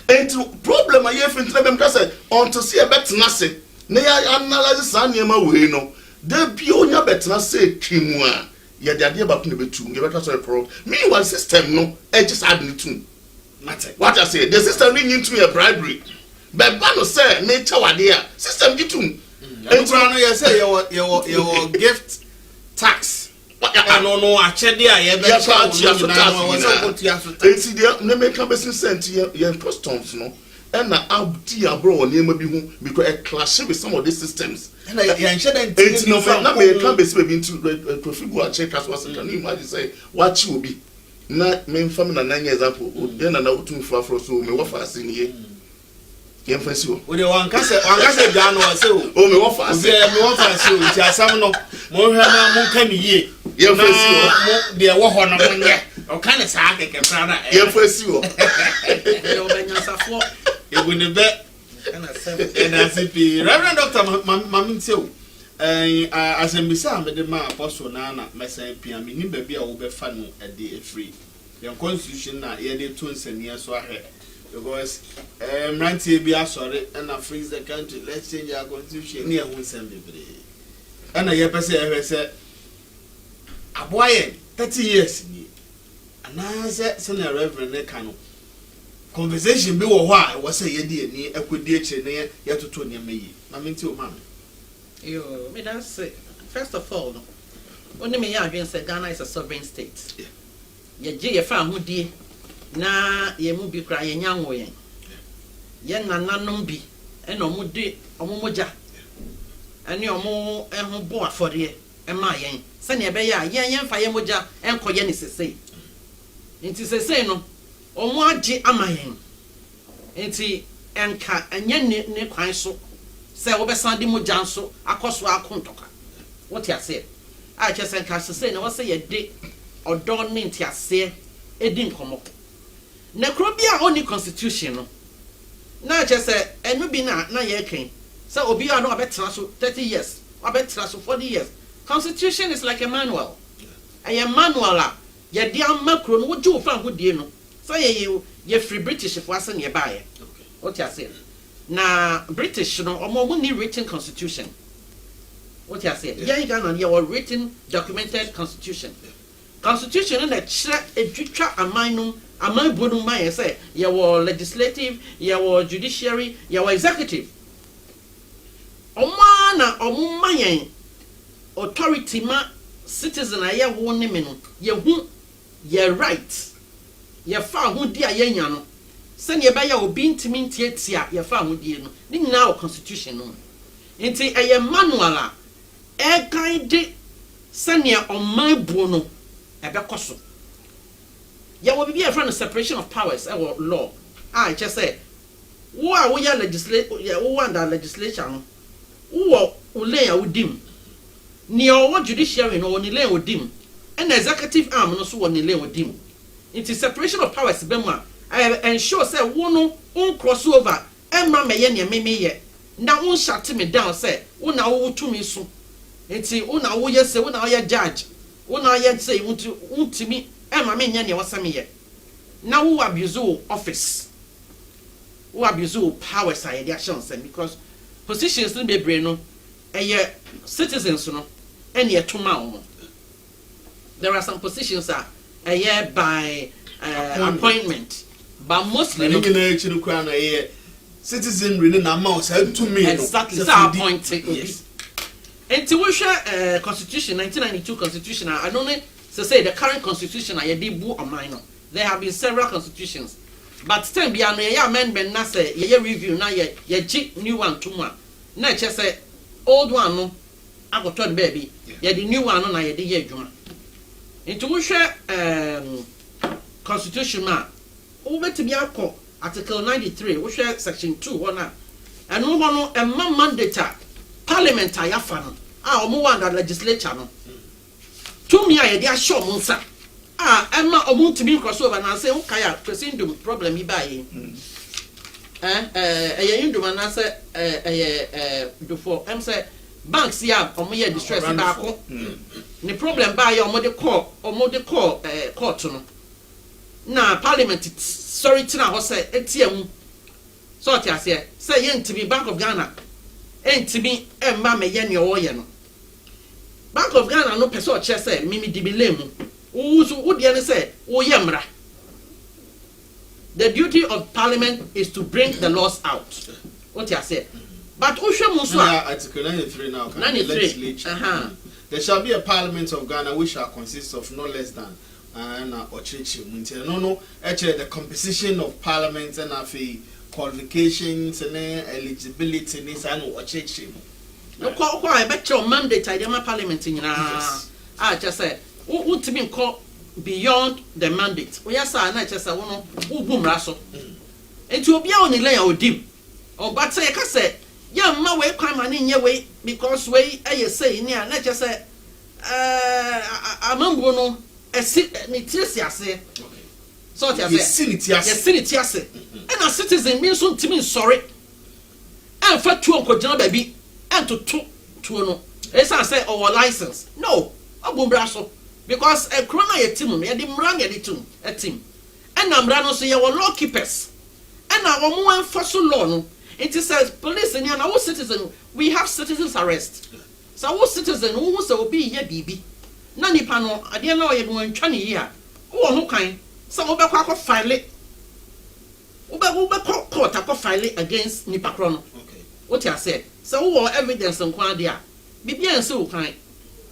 and problem aye fintre bem say on to see a betna say na ya analyze san niam we no de bi onya betna say twimu a ye de ade ba ko na betu ye better say pro meanwhile system no e just add ni tun matter what I say the system bring into a bribery but no say nature wade a system gitum and you say your gift tax no akyɛde a yɛbɛkyɛ enti deɛ ne meka bɛsi sɛnti yɛn customs no ɛna abdi abro wɔ nneɛma bi ho because a clash with some of these systems ɛna yɛnhyɛ dɛ enti no na meka bɛsi baabi nti profigu akyɛ kaso asɛ kan imagine sɛ wakye obi na memfa me na nanya example den na wotum frafro so me wo fa ase ne ye yɛmfa si wo de wankasɛ gya no ɔsɛ o me wo fa ase me wo fa ase o nti asam no mo hwɛ na mo ka ne yie yɛmfa si wo mo de ɛwɔ hɔ no mo nyɛ ɔka ne saa kɛkɛ fra na yɛmfa si wo ɛyɛ ɔbɛnyasafoɔ ebu ne bɛ ɛna sipi reverend doctor mamintie o asɛmbisa a mede ma apostle na mɛsɛn pia me ni baabi a wobɛfa no ɛde efiri yɛn constitution na yɛde to nsɛnniɛ so ahwɛ because mmeranteɛ bi asɔre ɛna freeze the country let's change our constitution ne ɛho nsɛm bebree ɛna yɛpɛ sɛ yɛhwɛ sɛ aboa yɛn 30 years nie anaasɛ sɛnea reverend ne ka no conversation bi wɔ hɔ a ɛwɔ sɛ yɛde ani akɔdi akyire ne yɛtoto nneɛma yi mamintie o maame yo me dan say first of all no only me ya adwen say Ghana is a sovereign state ye gye ye fa ahodie na ye mu bi kra ye nyanwo yen ye nananom bi e na omo de omo moja ene omo eho bo afode e ma yen se ne be ya yen fa ye moja enkoye ne sesei nti sesei no omo agye ama yen nti enka enye ne kwan so say we be sandi mo janso akoso akontoka what you say I just say say na we say ye de odo ne ntiase edi nkomo na kro bia oni constitution no na just say enu bi na ye kan say obi a no abetra so 30 years abetra so 40 years constitution is like a manual a manual a ye de amakro no wo ju fa hodie no say ye free British for ase ne ba ye what you say na British no omo ni written constitution what you say yeah Ghana your written documented constitution constitution na kire etwitwa amanum amanbonu man say your legislative your judiciary your executive omo na omo man authority ma citizen aye wo ne me no ye hu ye right ye fa hu di aye nya no send ye baya obi ntimi ntiatia ye fa ahodie no ni nyina o constitution no nti eye manual a e kan de send ye oman buo no e be koso ye wo bibia friend separation of powers e wo law I just say wo a wo ya legislate wo under legislature no wo ule ya udim ni o judiciary no ni le udim and executive arm no so wo ni le udim nti separation of powers be mu a I ensure say wono on crossover emma meye ne memeye na won shut me down say wona wo tumi so enti wona wo ye say wona ye judge wona ye say untimi emma me nya ne wasame ye na wo abuse office wo abuse powers I dey action say because positions no be bre no citizens no ene ye toma wo there are some positions that by appointment but mostly no citizenry na amount to me exactly appointed yes and to wish constitution 1992 constitution I don't know say the current constitution I did bu on mine there have been several constitutions but time bia no ya amendment na say ye review na ye new one to one na che say old one no agoto the baby ye the new one no na ye de ye adwuma into wish constitution ma obetimi akọ article 93 wo hwe section 2 hona eno ho no emma mandate parliament ayafa no a omo wanda legislature no tumi a ye dia show mo nsa a emma omo ntimi crossover na say wo kaya presidum problem yi ba yi yindum na say before em say banks ya omo ye distress ba ko ni problem ba ye omo de call court no na parliament sorry tina ho say etiam so ti ase say yentimi Bank of Ghana entimi emma me ye ne wo ye no Bank of Ghana no person che say mimi dibile mu wo de ne say wo ye mra the duty of parliament is to bring the laws out what you say but wo hwe mu so article 93 now 93 there shall be a parliament of Ghana which shall consist of no less than the composition of parliament and qualifications and eligibility and no quite better mandate idea parliament in I just said what to mean call beyond the mandate. We are saying I just said who boom raso. And to be on the layer of dim. Oh, but say I said, yeah, my way come in your way because way I say near not just say I'm no a sit nitisia say. So I say, and a citizen means to me sorry. And for 2 uncle baby and to 2 no. As I say our license. No, a boom brasso. Because a crony a team, a dim rang a team. And I'm running so your law keepers. And our more for so long. It says police and our citizen, we have citizens arrest. So our citizen who will be here BB. Nani panel, I didn't know you were 20 years. Oh, kind. Some of the file it. Court file it against Nipacron. Okay. What I said. So all evidence on Quadia. BB and so kind.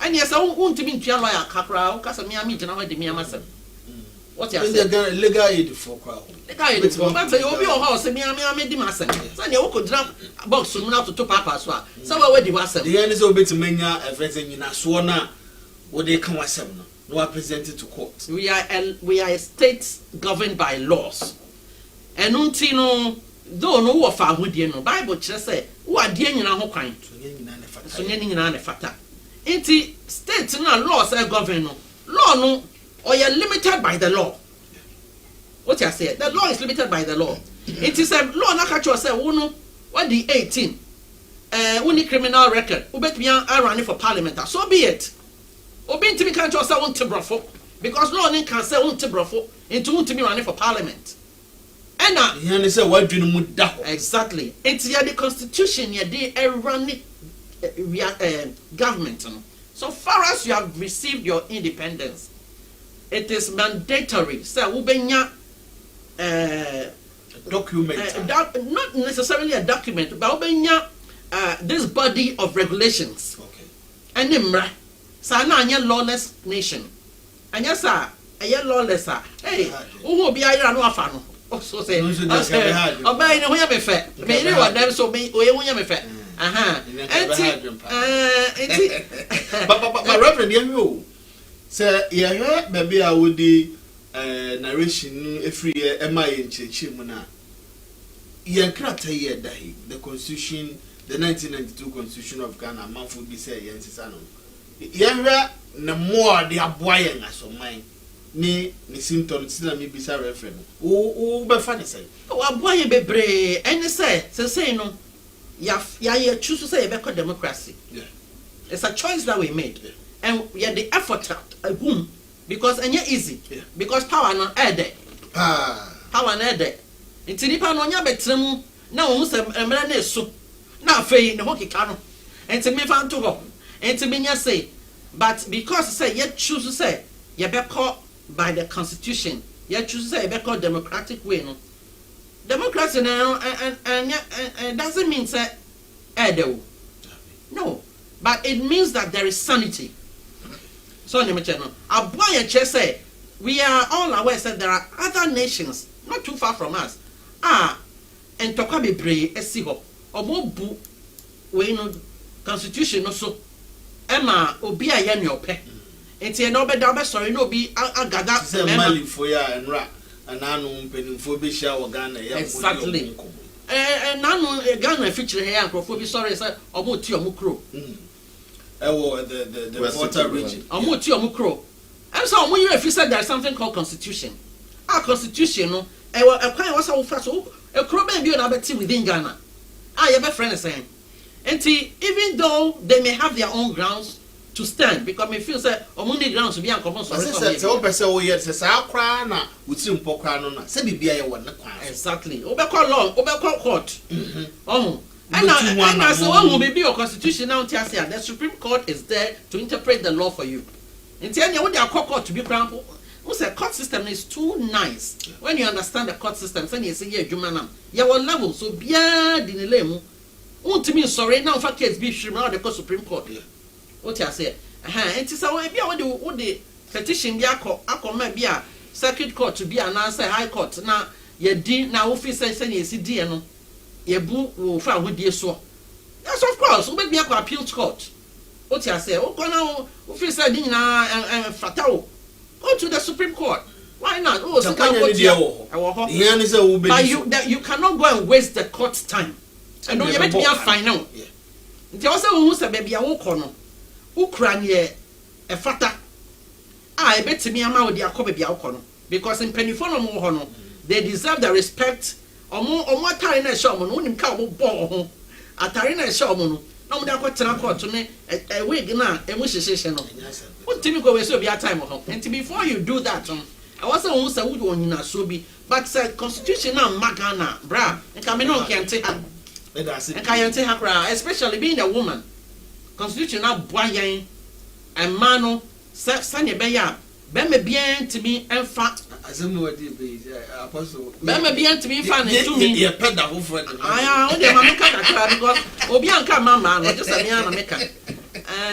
And yes, I want to meet your lawyer, Capra, because I'm meeting now the mere master. What you say? Legal aid for crowd. The guy is for but you'll be your house, and I made the master. So you could drop a box soon enough to 2 papas. So where the master? The end is a bit mania, everything in Aswana. What they come as them. No, are presented to court. We are a state governed by laws. And untino, though no of our would Bible just say, who are dear in our kind? So any fata. Inti states and laws are governed. Law no, or you're limited by the law. What I say? The law is limited by the law. It is a law not catch yourself. What the 18? Only criminal record. Who bet me are running for parliament. So be it. Obin to me can't just say want to brofo because law can say want to brofo into want to be running for parliament. And you say what do you exactly. It's the constitution they running government. So far as you have received your independence, it is mandatory. So ubenya document. Not necessarily a document, but ubenya this body of regulations. Okay. And nimra. Sana anya lawless nation. Anya sa anya lawless ah. Hey, who be aya no afa no. So say. Obey no ya me fe. Me ni wa dem so me oye hu ya me fe. Aha. But Reverend you say yeah baby I would the narration every year am I in church mu na. Ye krata ye dai the constitution the 1992 constitution of Ghana manfo bi say ye nsisa no. Yehwe na more the aboye na so man ni symptoms na me bisa reference wo be fa ne say o aboye bebre ene say no ya choose to say be called democracy. Yeah, it's a choice that we made. Yeah. And we had the effort boom because enya easy. Yeah. Because power no ede power no ede ntini pa no nya betrem na wo se emre na eso na afei ne ho kika no ntimi fa nto ho. And to me, say, but because say you choose to say you be called by the constitution, you choose to say you be called democratic way. No, democracy and doesn't mean say no, but it means that there is sanity. So let me tell you, Aboye just say we are all aware that there are other nations not too far from us. And toka be brave esiho omo bu we no constitution no so. Emma obi a ye ne ope enti na obeda obe sorry no obi agada say mali for ya enra ananu mpenimfo be share Ghana ya exactly nanu Ghana feature here ankrofo bi sorry say omo ti omo kro the water region omo ti omo kro and so omo you if you said there's something called constitution our constitution no e kwan was how fast so e kro ben bi na beti within Ghana you be friend saying. And even though they may have their own grounds to stand, because me feel say omuni grounds to be uncommon. Exactly. Obekwa law, obekwa court. And I say one will be your constitution now. The Supreme Court is there to interpret the law for you. And tell you what they are court to be example. The court system is too nice. When you understand the court system, then you say yeah, human. You will level so beyond the name. To me, sorry, now for case be sure now the Supreme Court. What I say, Enti sa wo bia wo de petition bi akoma bia circuit court to be announced high court na ye di na wo fi say ye si di no ye bu wo fa ho die so. Yes, of course, we be akwa appeal court. What you say? O kona wo fi say di na fatawo. Go to the Supreme Court. Why not? Oh, so can go to but you cannot go and waste the court's time. And no, you bet me a final. Nti wo say wo say baby a wo kono. Wo kura ne e fata. I bet me ama wo de akọ baby a wo kono. Because in penifo no mo ho no, they deserve the respect. Omo atare na show mo no, nim ka omo bo ho. Atare na show mo no. Na mo de akotena court ne wig na emu hyehyehye no. What timi go we so be a time ho. And before you do that, I was say who say wo onyina so bi, but say constitution na magana, bra. Nka me no kente ha. Nka yente ha kra, especially being a woman. Constitution na boyen and mano sanye be ya. Be me bien timi enfa asem we dey be apostle. Be me bien timi enfa ne to me. Ye peda ho friend. Aya, o de ma me ka kakra because obi anka mama no just me na me ka.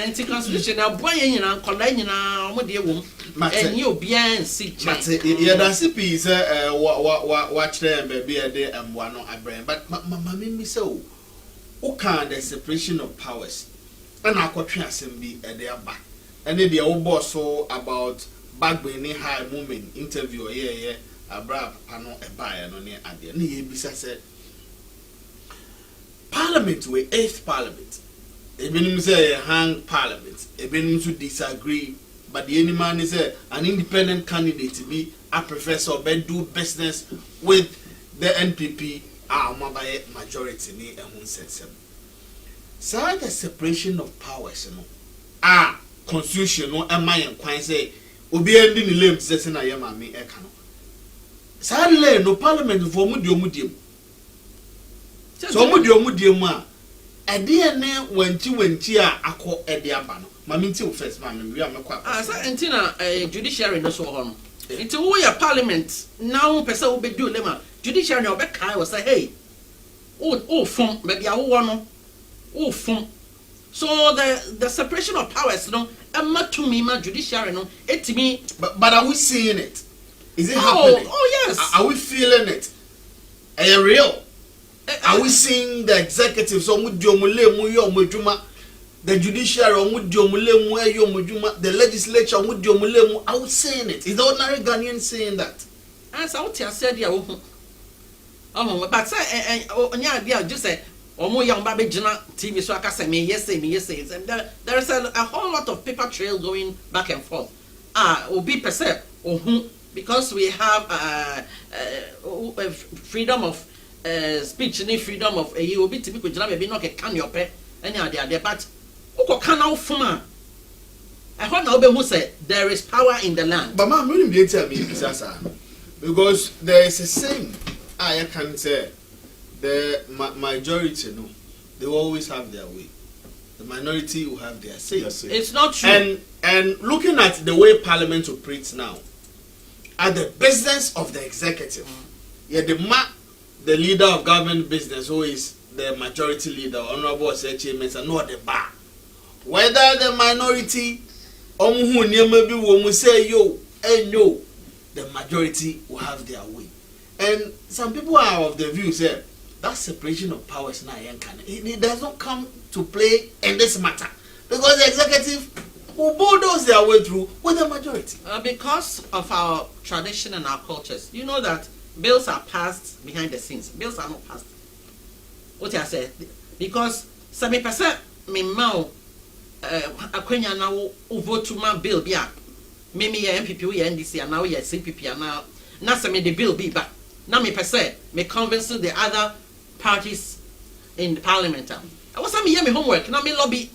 Anti constitution na boyen nyina nkola nyina omo de wom. Enyi obi an si che. But ye da CP say wa kire be be de amwa no abren. But mama me say o can the separation of powers. And akotwe asem bi e de aba. And they wo boss so about back when high moment interview abra pano eba no ne ade na ye bisa say parliament we 8th parliament ebinim say hang parliament ebinim to disagree but the man is an independent candidate be a professor be do business with the NPP by majority ni ehun sensem so the separation of powers no constitution no emayen kwan say obi endi ni lem say na ye mame e ka no sadly no parliament for mu di omudiem so mu di omudiem a ade ne wanti a akọ ede aba no mame nti first mame we am kwa so entina judiciary no so ho no nti wo ya parliament now person wo be do lema judiciary no be kai wo say hey o fom be bia wo no o fom. So the separation of powers, no, to me, my judiciary, no, it to me. But are we seeing it? Is it happening? Oh yes. Are we feeling it? Are you real? Are we seeing the executive? So the judiciary, the legislature, are we seeing it? Is the ordinary Ghanaian saying that? As I said, yeah. But say, just say. Omo young baby jina TV so aka say me yes say there is a whole lot of paper trail going back and forth obi perceive because we have freedom of speech ni freedom of obi tibi ko jina baby no ke kan your pe any ade but uko kan now fuma I hope now be who say there is power in the land but man really be tell me because there is a saying I can say the majority, no, they always have their way. The minority will have their say. It's not true. And looking at the way Parliament operates now, at the business of the executive, the leader of government business, who is the majority leader, honorable chairman, and not the bar. Whether the minority, say yo, and no, the majority will have their way. And some people are of the view say that separation of powers now it does not come to play in this matter because the executive will bulldoze their way through with the majority. Because of our tradition and our cultures, you know that bills are passed behind the scenes. Bills are not passed. What I said, because 70% me mau akwenya na vote to my bill bia me MPP we NDC and now we CPP and now some the bill be back. Now me percent me convince the other parties in the parliament. I was me me homework. Now me lobby.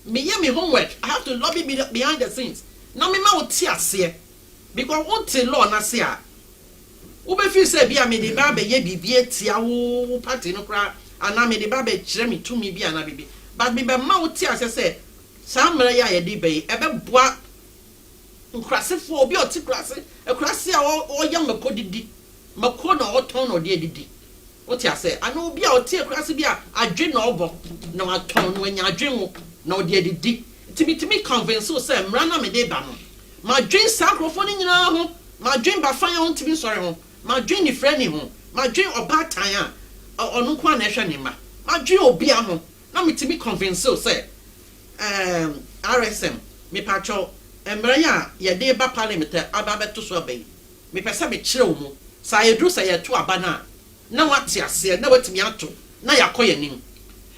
Me homework. I have to lobby behind the scenes. Now me ma oti because what the law na say a. Wo be feel say bia me de ba be ye bibie tia wo party no kra ana me de ba be kire me to me bia na bibi. But me be ma oti ase say samra ya ye de be e be boa nkrasefo obi oti krase e krase a o yam makodidi makoda o ton no de didi. What I say, I know be out here, Crasibia, I dream no bo, no, I turn when you dream, no, dear, did me convince so say mrana me de ba no ma dwen sakrofo ni nyina ho ma dwen ba fan ho ntimi sori ho ma dwen ni friend ni ho ma dwen oba tan a onu kwa na hwe ni ma dwen obi a ho na me timi convince so say RSM me pacho emre ya ye de ba parliament aba beto so abai me pese me kire wo mu sa ye dru sa ye to aba na wate ase na watimi ato na yakoye nim.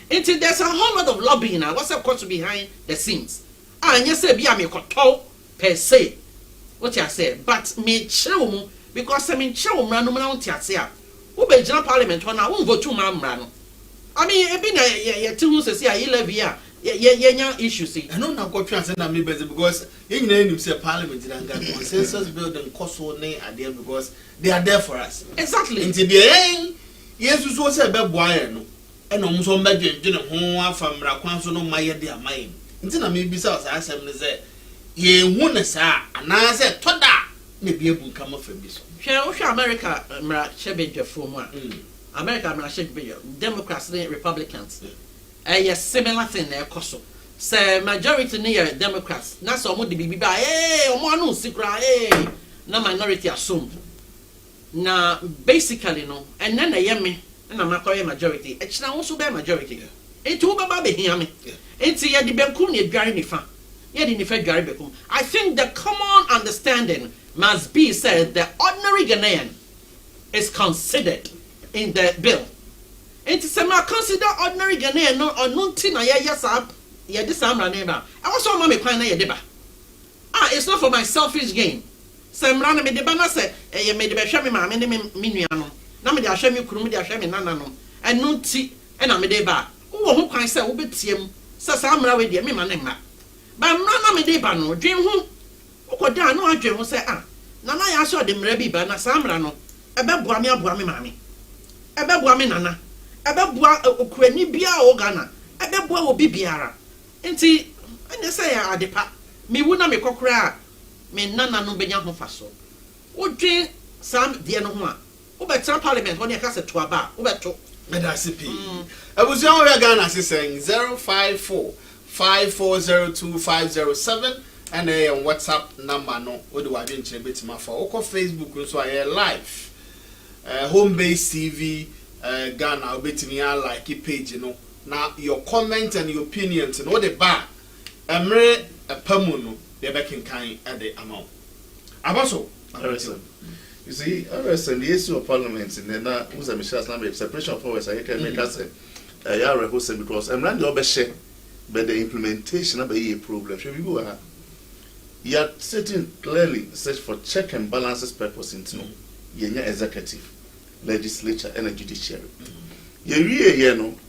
Until there's a whole lot of lobbying now. What's up course behind the scenes? And you say be a me koto per se. What you say? But me chill because I mean chill man no man tia say. Who be general parliament when I won't vote to man man. I mean e be na ye two say say you levy ye issue see. I know na go try say na me better because you know say parliament and consensus building cost one are there because they are there for us. Exactly. Until the end yes so say be boy no. Eno mso mbedwedwene ho afamra kwan so no maye de amaye nti na me bisa sa asem ne ze ye hu ne sa ana se toda na bi ebu nka mafa bi so hwe America mra chebedwefo mu a America mra chebedwe Democrats and Republicans yes similar thing na ekoso say majority near Democrats na so mo de bibi ba omo anu sikra na minority assume na basically no and then yeme na makoye majority echina wo so be majority enti wo baba be hia me enti ye de bekum ne dware nifa ye de nifa dware bekum. I think the common understanding must be said the ordinary Ghanaian is considered in the bill. Enti se ma consider ordinary Ghanaian no onunti na ye yesa ye de samra ne ba e wo so ma me kwan na ye de ba it's not for my selfish gain. Samra na me de ba na se ye me de be hwe me ma me ne me nua no na me de ahwe me kuru me de ahwe me nana no enu nti e na me de ba wo ho kwan se wo betiem se sa amra we de me ma ne ma ba mra na me de ba no dwen ho wo da no adwen ho se nana ya so de mra bi ba na sa amra no e be boa me maame e be boa me nana e be boa okurani bia o Ghana e be boa wo bibiara nti ene se ya adepa me wu na me kokora me nana no benya ho fa so wo dwen sam de no ho a Ubetra parliament when you cast a to aba ubeto medasipi abusia we Ghana saying 05454025507 and a WhatsApp number no we do wadin chire betima for oko Facebook so aye live Homebase TV Ghana obetimi like page no na your comment and your opinions no the ba emre pamu no dey be kinkan at the amount abaso you see, Rsm the issue of parliament in the who's a Michelle separation of powers. I can make us a because I'm not the obeshe, but the implementation of a problem. Should we go ahead? You are sitting clearly search for check and balances purpose into your executive, legislature, and judiciary. You really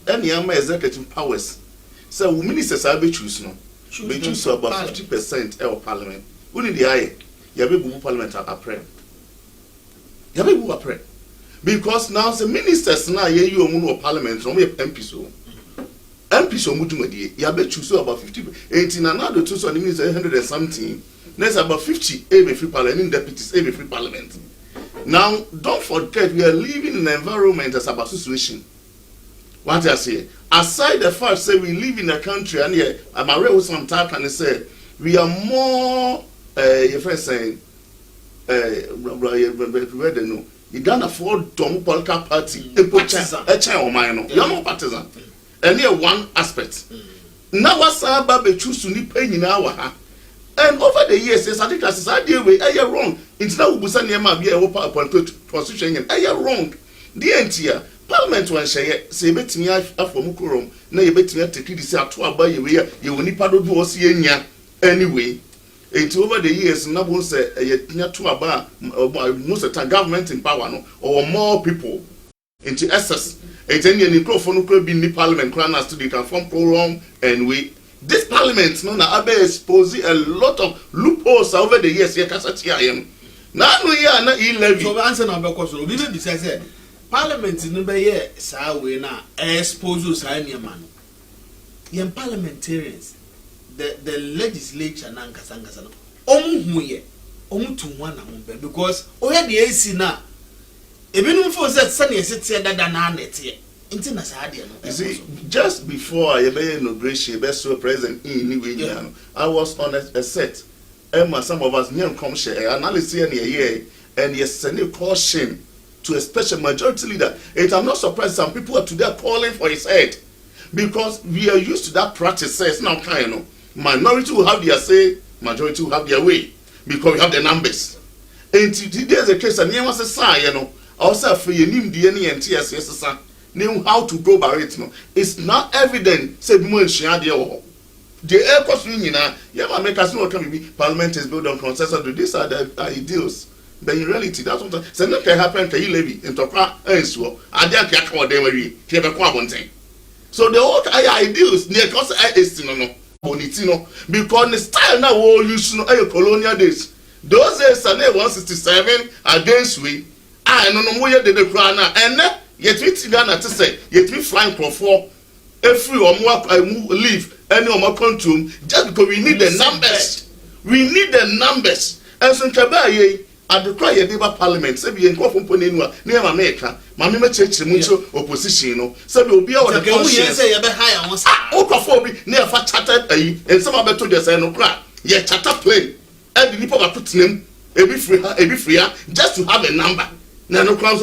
any executive powers. So ministers are be choose no. Be choose about 50% of parliament. Only the eye. You be parliament at April. Because now the ministers now you omu parliament no MP so mudumadi ya be choose about 50 18 and now the two so the minister 100 and something next about 50 every free parliament deputies every free parliament. Now don't forget we are living in an environment that's about situation. What I say aside the fact say we live in a country and here I'm aware some talk and say we are more your friend saying you can't afford Tom Polka party a child of you're no partisan. And here one aspect. Now what's about the choose to need paying in our and over the years, I think as I deal with wrong. It's now Busania be a position and wrong. The entire Parliament one say bet me after Mukurum, na you bet me to this out to buy you will need paddle do anyway. It's over the years, now won't say most of the government in power no, or more people into excess. It's any microphone could be in the parliament, clans to the can form program and we. This parliament, no, na abe exposing a lot of loopholes over the years. Now we are not e-levy. So answer number question. We be say parliament no be here. Sa we na expose sa any man. Yen parliamentarians. The legislature na nkasa no omu huye omu tunwa na mbe because oya de AC na ebinum for say na yesete dada na nete Inti na saa de no. You see, just before I inauguration, best president in New I was on a set. Emma, some of us near come share analysis in a year, and yes, send a caution to a special majority leader. And I'm not surprised some people are today calling for his head because we are used to that practice. Says now, kind of minority will have their say, majority will have their way because we have the numbers. And there's a case, and you must say, also for you, DNA and TSS, know how to go about it. No, it's not evident. Say, the air cost union, yeah, make us know what can be. Parliament is built on consensus. These are the ideals. But in reality, that's what so not can happen. Can you levy into and so I don't care what they will give a one thing. So the whole ideals, near cost is no bonitino because the style now all used to know colonial days. Those days are 167 against we. I don't know where the crown and yet we Ghana to say, yet we flying for 4 every or more I leave any of my country just because we need the numbers. We need the numbers. And so Kabaye at the cry of parliament, say we inquire from Ponenua, near America, Mamma Church, mucho opposition, so we will be our conscience. Say a higher once. Okophobi near fat chatted and some other told us no cry. Yet chatter plane. And the people are putting him a bit free, just to have a number. No crowns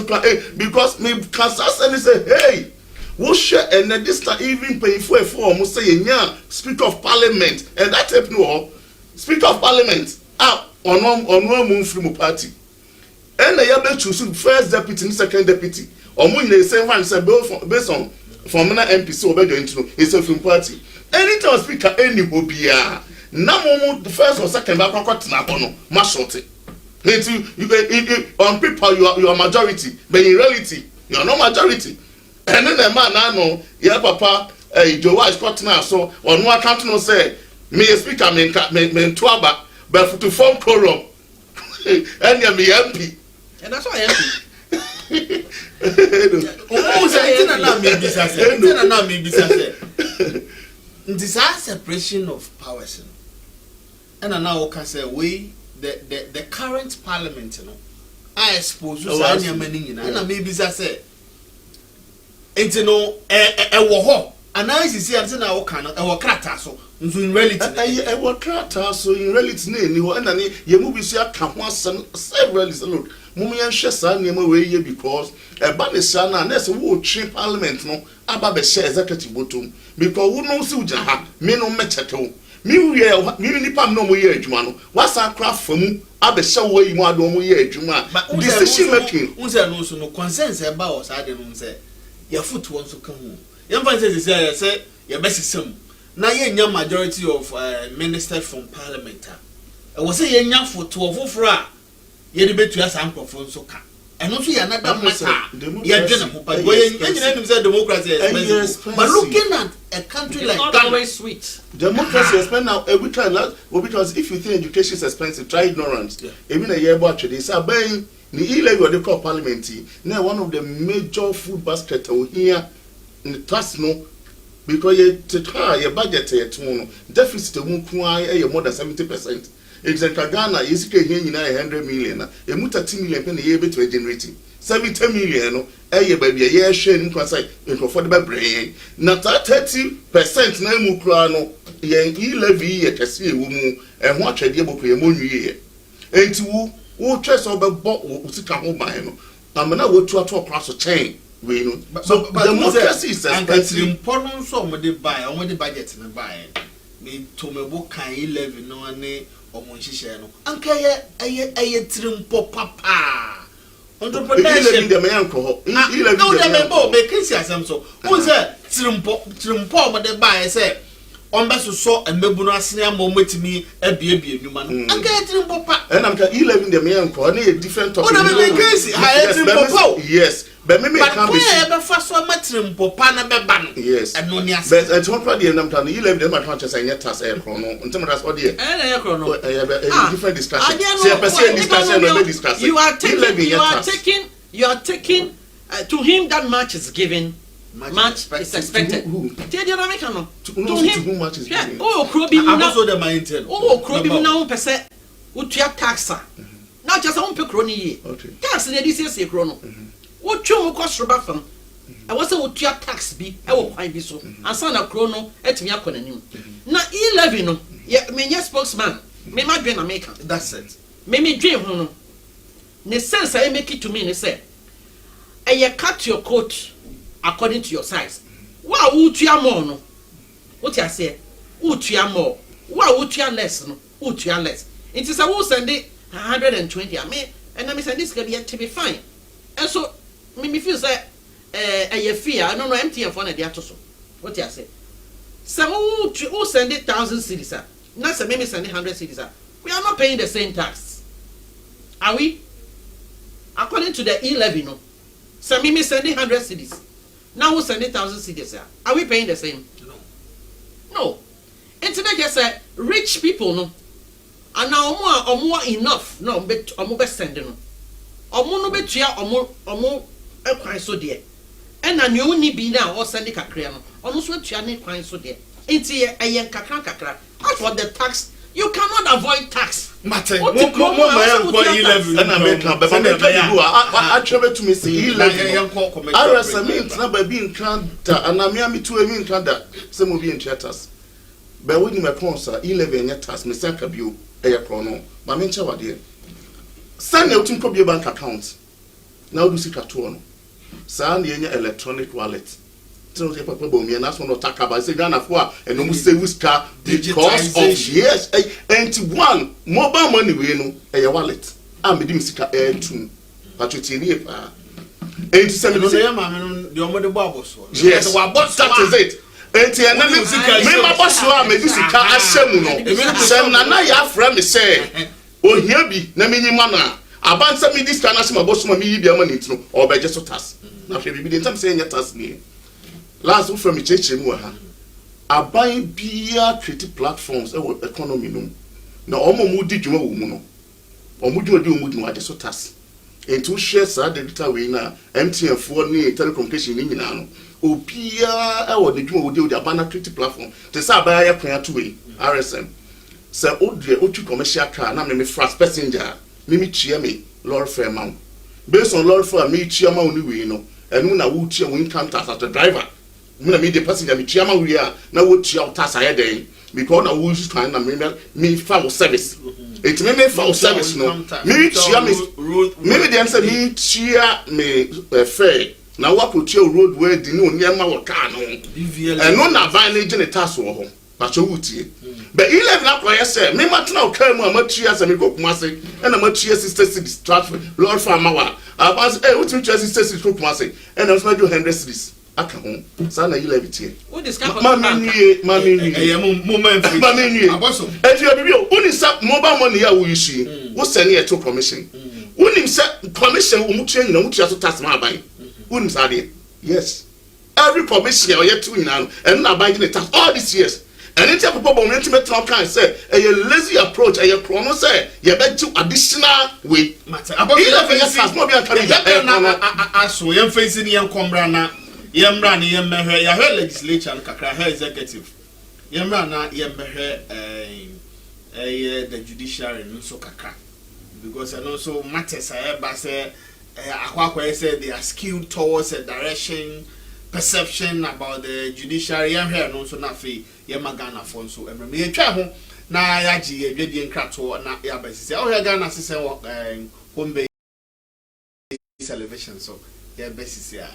because me can't and say, hey. What share and this time even paying for a form, must say, yeah, Speaker of Parliament, and that's a no Speaker of Parliament, on one move from a party. And they are choose first deputy and second deputy, or when they say one said based on former MP, so we're going to know it's a film party. Anytime Speaker, any hobia, now the first or second back on much shorter. On paper, you are majority, but in reality, you are not majority. And then the man I know, yeah, Papa, Joe is cut now. So on one account, no say, me speaker, me twaba, but to form quorum, and you me MP. And that's why MP. Oh, say, not me, this is separation of powers. And I now can say, we, the current parliament, I suppose, you say, and I maybe say, and you know, a analysis here, and now can our crata so in reality, a crata so in reality, and you move your camp once several is a look. Mumian Shessa name away because a Banisana and that's a wood cheap parliament no about the share executive bottom because who knows who Jaha, me no mechato. Me nipa no mo ye adwuma no what's our craft for mu abesha wo yi mu adom mo ye adwuma decision making unse no so no consensus about us ade no say your foot won so kan ho ye mfa say ye besisem na ye nya majority of ministers from parliament e wo say ye nya foot ofoforo a ye de betu asa amprofo so ka eno so ye another matter ye dwene ho pa we engineer nim say democracy is but looking at a country like Ghana always sweet democracy is now every time because if you think education is expensive try ignorance even a year about today say ben ni ile you dey call parliament now one of the major food basket here in the tax no because your budget no deficit mu kun more than 70%. It's in Ghana, you see, here 100 million. A muta 10 million penny year to generating 70 million. A baby, a year sharing consight in comfortable brain. Not 30% no mukrano, ye levy at a sea woman, and watch a deal for a moon year. And to who trust over bought who come home by him. I'm not going to across a chain. We know. So, but democracy is important. So, they buy, only the budget and buy. Me to me book can 11 no any omonhihye no anka ye trimpo papa entrepreneurship the man ko no the member be kesi asem so who say trimpo mo de buy say on be so embebu no asene am ometimi abiebie nwuma no anka ye trimpo pa and am ka 11 the man ko na different topic no be kesi ha trimpo yes but me can be be first one matrimpo pa na be ba no yes and no ni ase but and what the am tan 11 the man can say net tax e kro no ntem that's what there different discussion say person discussion no discuss you are taking to him that much is given much is expected to him much is given oh krobi mu na so the mind oh krobi mu na won pese utua taxa na just won pe kro ni ye tax na di sie kro no wotwom ko soroba fam I was a would your tax be, I will quite be so, and son of chrono at me up on a new. Now, 11, yet me, yes, spokesman, may my dream American. That's it. May me dream, no. The sense I make it to me, they say, and you cut your coat according to your size. Wow, would you more? No, what I say, would you more? Wow, would you less? No, would you less? It is a wool send it 120. I mean, and I said this can be to be fine. And so, me feel that a fear, I don't know, empty and fun at the atoso. What I say? Some who send it 1,000 cities, sir. Not some maybe send 100 cities, sir. We are not paying the same tax. Are we? According to the 11, no. Some maybe sending 100 cities. Now we send 1,000 cities, sir. Are we paying the same? No. No. Internet just say rich people, no. And now more enough, no, but best sending no. No bet ya quite so dear. And I knew ni be now or send a cacreano. Almost what you need quite so dear. It's here a young cacra. As for the tax, you cannot avoid tax. Matter and I make a I travel to me see Rsm Doe being Canada and I'm me to a mean Canada. Some will be in chatters. But when you my sponsor 11 years, Miss Sankabu, a prono, my mentor, what dear. Send out in your bank account. Now do see cartoon. Send your electronic wallet. Tell your papa bomb and that's one of talk about say Ghana for and no say which car because of yes and one mobile money we know a wallet. I'm meeting Sika air tune. But you tell me and send me your mother bubbles. Yes, that is it. Enti enemi me ma boss wa me di sika asem no. Sem na na ya fra me say ohia bi na menyi ma na abansa me dis kana sema boss ma me yi bia ma nti no obeje so tas na hwe bi ntam say nya tas ni last wo from cheche mu ha aban bia create platforms e economy no na omo mu di dwuma wo mu no omo dwuma di wo mu di no ade so tas enti wo share sa data we na MTN fo ni telecommunication ni nyina no opia e wo de dwuma wo di abana create platform te sa ba ya kwan to we RSM se odre otu commercial car na me fast passenger me chia me lorry fare man based on lorry fare me chia ma oni we no enu na wo chia wo income tax as a driver me na me the passenger me chia ma we a na wo chia tax aye den because na wo use time na me fa wo service it me fa wo service no me chia me dem say me chia me fare na wo ko chia road way di no nyama wo car no enu na ban na gene tax wo ho but you wutie but 11 akwa say me matna o kan mu amatua say me kokuma say and amatua sister cities transfer lord farmer wa abas wutie sister cities kokuma say and am do 100 cities aka ho sa na 11 tie Who discover mami nwie aboso efi obi o uni sa mobile money ya wo issue wo send here to commission uni say commission umutua nyina mutua so tax ma aban uni sa de yes every commission or yet to nyina and na aban the tax all these years. And it's a people intimate can say a lazy approach, a chrono say, you bet to additional way. Matter about 11 years has not been as we am facing young Combrana, Yambrani, Yammer, legislature, and Kakra executive. Yamrana, Yammer, the judiciary, and so Kakra. Because I know so matters I have, but say, I said they are skewed towards a direction. Perception about the judiciary and here no so na fe ye magana fon so emre me twa ho na ya gi ye dwedie nkrato na ya basisi o ya Ghana sesen wo Homebase television so ya basisi a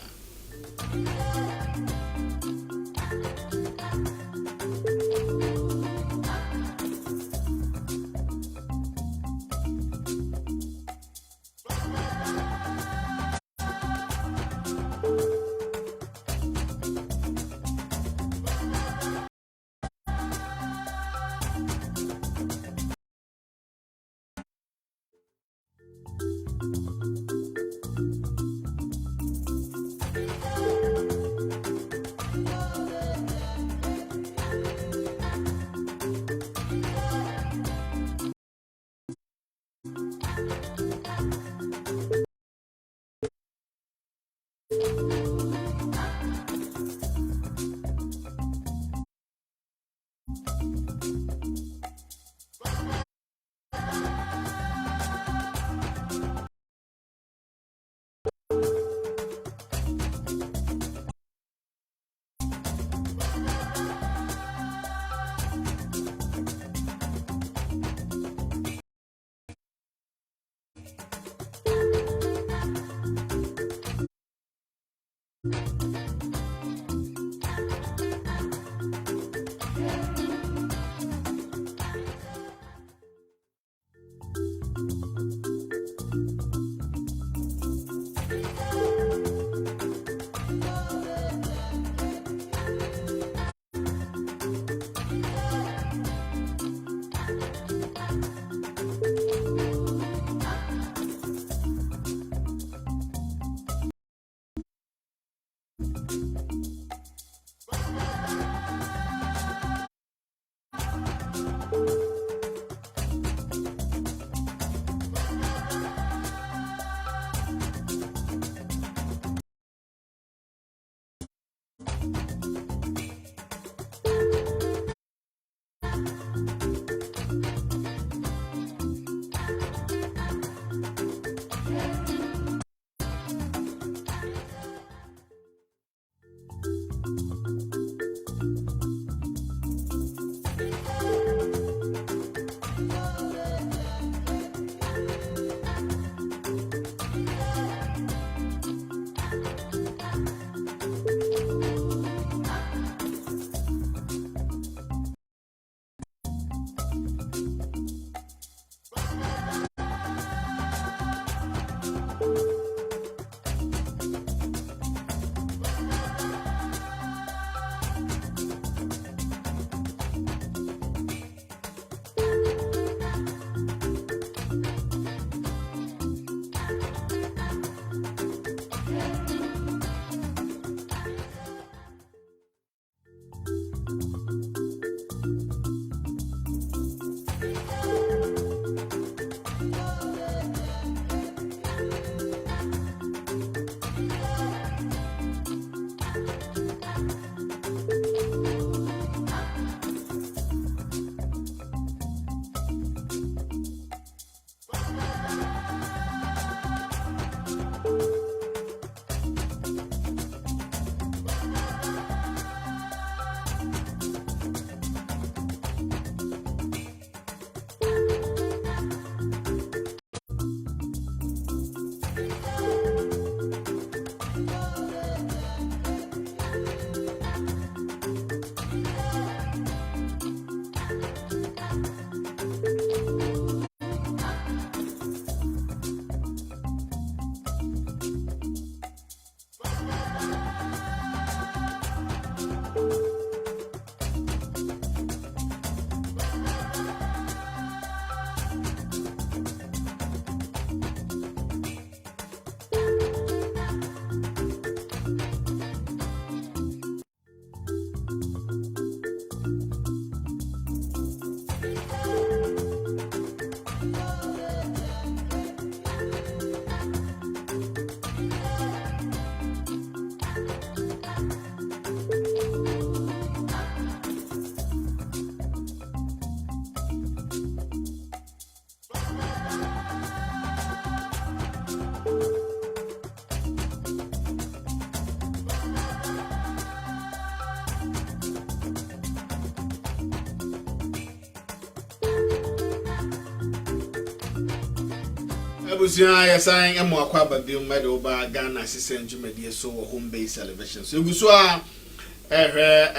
Ebusia ya sign emo akwa babium made oba Ghana sisen dwumadi so Homebase television. So eguso a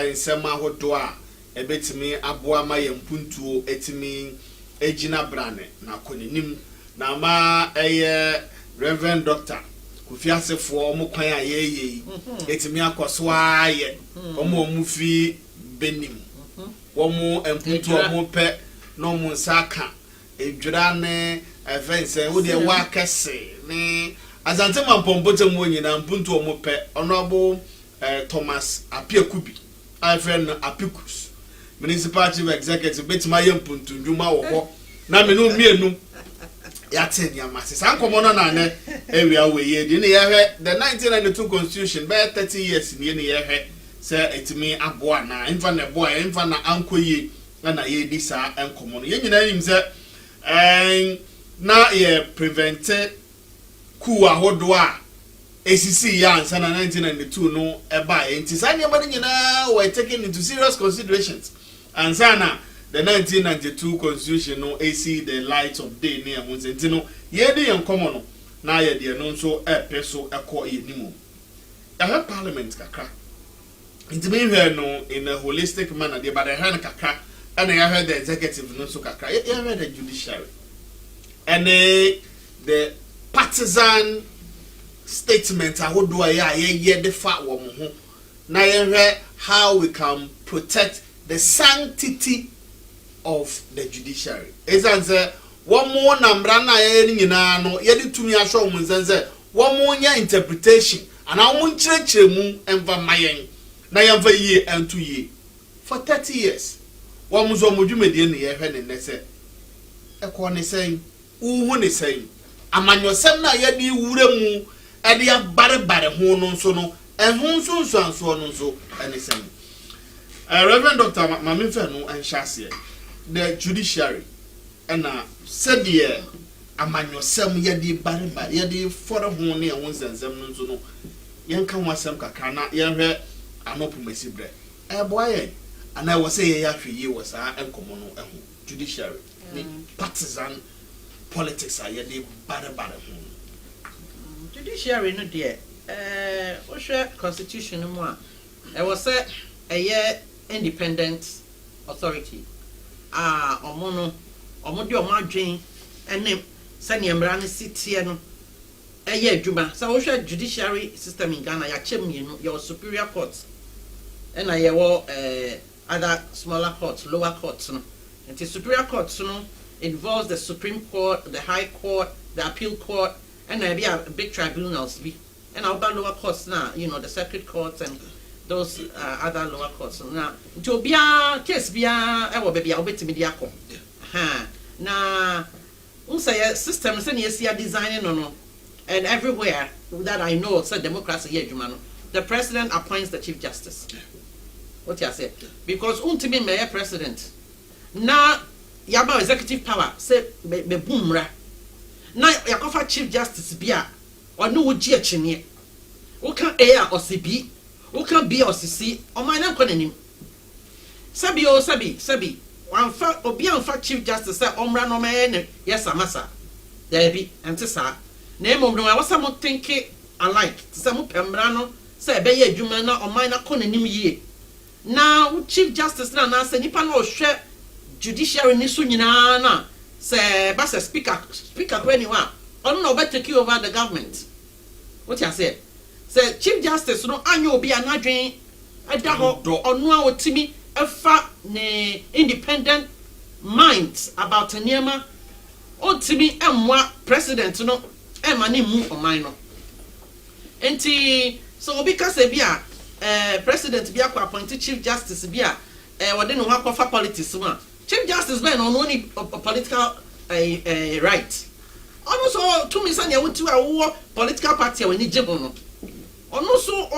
ensema hodo a ebetimi aboa ma yempuntuo etimi ejina brane na konenim na ma Reverend Doctor Kusi-Appiah omo kwan a yeye etimi akoso aye omo mufi benim omo empuntuo omo pe no mo nsaka edwira ne events we dey wakese ni azante mampombote mu nyina mpuntu omo pe honorable Thomas Appiah Kubi friend Apikus municipal chief executive betima yempuntu ndwuma wo ho na me no mienu yate ni amase san komono na ne area we ye di ne ye the 1992 constitution by 30 years ni ne ye hwe se etimi aboa na emfa na boa emfa na ankoye na ye di sa enkomono ye nyina nim se na ye prevent ku ahodo a ACC ya ansa na 1992 no eba enti sa ne mani nyina were taken into serious considerations ansa na the 1992 constitution no AC the light of day ne amunse enti no ye di enkomo no na ye de no so epeso ekọ ye nimu have parliament kakra. It may hear no in a holistic manner, but I heard kakra, and I heard the executive no so kakra. I heard the judiciary, and the partisan statement. I would do the fat woman. Now hear how we can protect the sanctity of the judiciary. It's answer one more number na no yedi tumi asho munzenze one more interpretation and I won't church mu emva mayen na yamva ye and 2 years for 30 years. One muzo mudwumedie ne ye hwe ne nese ekwo ne sen uhu ne sen amanyosem na yedi wure mu ede abare ho no nso no ehun nso anso no nso ene sen. Reverend Dr. Mamimfe no anhyase the judiciary and said the amanyosem yedi bareba yedi for ho ne ehun zenzem no nso no yenka wasem kakra na yenhwe anopumasi bre boye and I was say ya hwe was enkomo no ehun judiciary the partisan politics are yedi bareba ho judiciary no de o hwe constitution no mu a e was say a independent authority omo de omo adwen ene sane emra ne sitie no adwuma so wo hwe judiciary system in Ghana ya chemienu your superior court and other smaller courts, lower courts no. And the superior courts no involves the Supreme Court, the High Court, the Appeal Court, and there be a big tribunals be. And our lower courts now, the circuit courts and those other lower courts. Now, to be a case be a baby, I'll bet to me now, say system send you designing no, and everywhere that I know, it's a democracy here, the president appoints the Chief Justice. What you say? Because ultimately, mayor president now yaba executive power say be boomra. Now yakofa Chief Justice bia or no uji echinye. Who can A or CB? Who can B or CC? Or my name konenim. Sabi o sabi. One fa obi anfa Chief Justice say omra no me yes amasa. There be antisa. Name omra wa samo think alike. Samo pembra no say be ye adwuma na o man na konenim yie. Now Chief Justice na say nipa na ohwe judiciary ni so nyina na say ba say speaker when you are on no better take over the government. What you say? Say Chief Justice no anyo obi anadwen ada ho onu a otimi efa ne independent minds about niema otimi emwa president no ema ne mu oman no. Enti so obi ka say bia president bia kwa appointed Chief Justice bia wode no ha kofa politics ma Chief Justice ben on only political right also to me say ya wuti a political party we ni jebo no ono so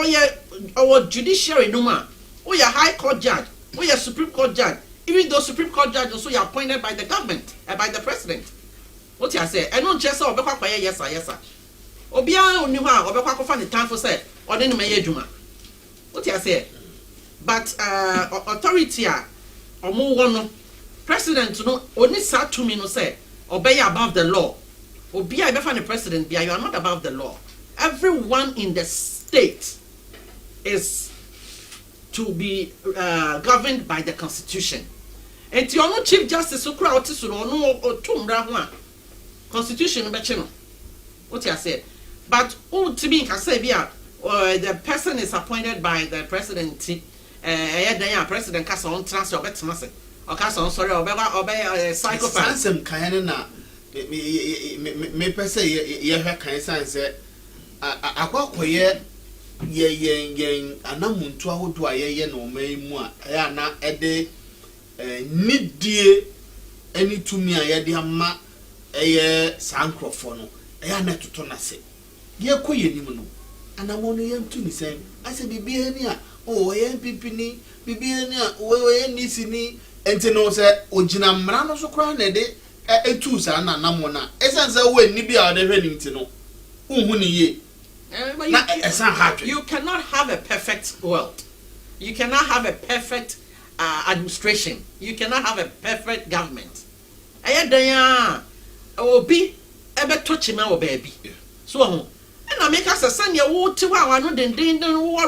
our judiciary no ma oya high court judge oya supreme court judge even though supreme court judge also you appointed by the government by the president. What you say I don't just say obekwa kwa yes sir obia oni ho a obekwa kofa the time for say ode no meye adwuma. What you say? But authority omo wono president no oni sa to me no say obey above the law. Obi a befa the president bia you are not above the law. Everyone in the state is to be governed by the constitution. And you no Chief Justice okura otisu no no otumra ho a constitution be che no. What you say? But ultimately can say bia the person is appointed by the president. President kasa on transfer obetema se. O kasa on sorry obey psychopath. Sansem kan na me pese ye hwe kan san se akwakoye yen anamuntu ahodo ayeye na omaimu a ya na ede nidie ani tumi ayede ama eye sankrofo no ya na toto na se ye koye nim no anamono ye ntumi sen ase bibie ni a ye pipini bibie ni a ye nisini enti no se ogina mra no so kra na de etu sa na namona esanse we ni bia ode hwe ni ntino unhu ni ye. You cannot have a perfect world. You cannot have a perfect administration. You cannot have a perfect government. Ayadanya obi ebe touch ma wo baby. So and I make us a son your wood to our no den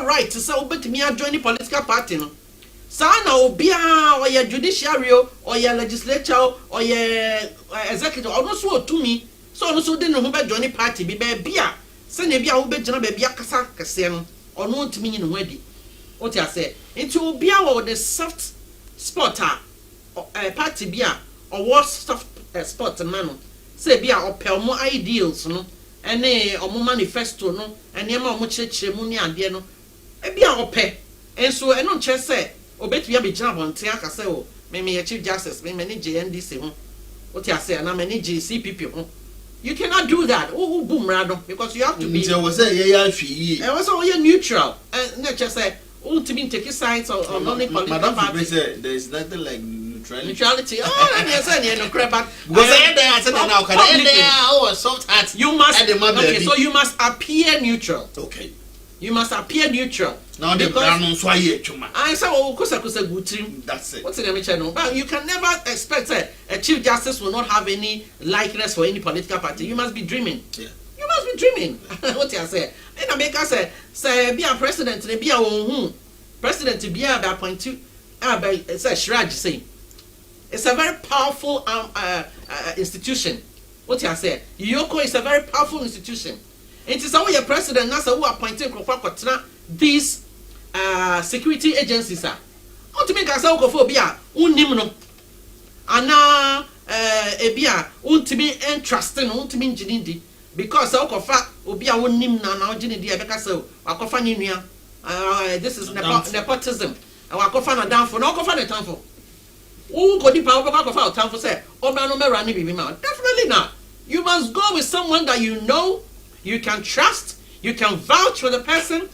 right to sell but me join the political party no. Sana obia or your judiciary or your legislature or your executive or no so to me. So no so didn't know join the party be beer. Send a beer be jana be kasa kase or no to me in wedi. What I say into beer or the soft spot party beer or what soft spot man. Say beer or pel more ideals no. Ene omo manifesto no ene ma omo chechire mu ni ade no e bia ope enso eno nche se obetu be gina bonte aka se o me chief justice me manage NDC ho what you say na manage CPP ho you cannot do that who boom rado because you have to be there was a yeah fi e was all neutral and na che say ultimate take sides or non political Madam party there is nothing like neutrality. Oh, and yes, and no crap. Because I said now, can I soft hat? You must. Okay, so you must appear neutral. Okay. You must appear neutral. Now the brown on soye chuma. I say, oh, kusa good team. That's it. What's in the channel? But you can never expect a chief justice will not have any likeness for any political party. You must be dreaming. Yeah. You must be dreaming. What you say? And I make us say, be a president, be a president to be a appointed. Say Shraj say. It's a very powerful institution. What you say? Yoko is a very powerful institution. It is our president NASA who appointed these security agencies are. How to make us all go for bia unimno. Ana ebia untimi entrusting untimi njinidi because okofa obia unim na ojinidi ebeka so akofa nyanua. This is nepotism. Akofa na downfall. No akofa na downfall. Who could time for say, definitely not. You must go with someone that you know, you can trust, you can vouch for the person.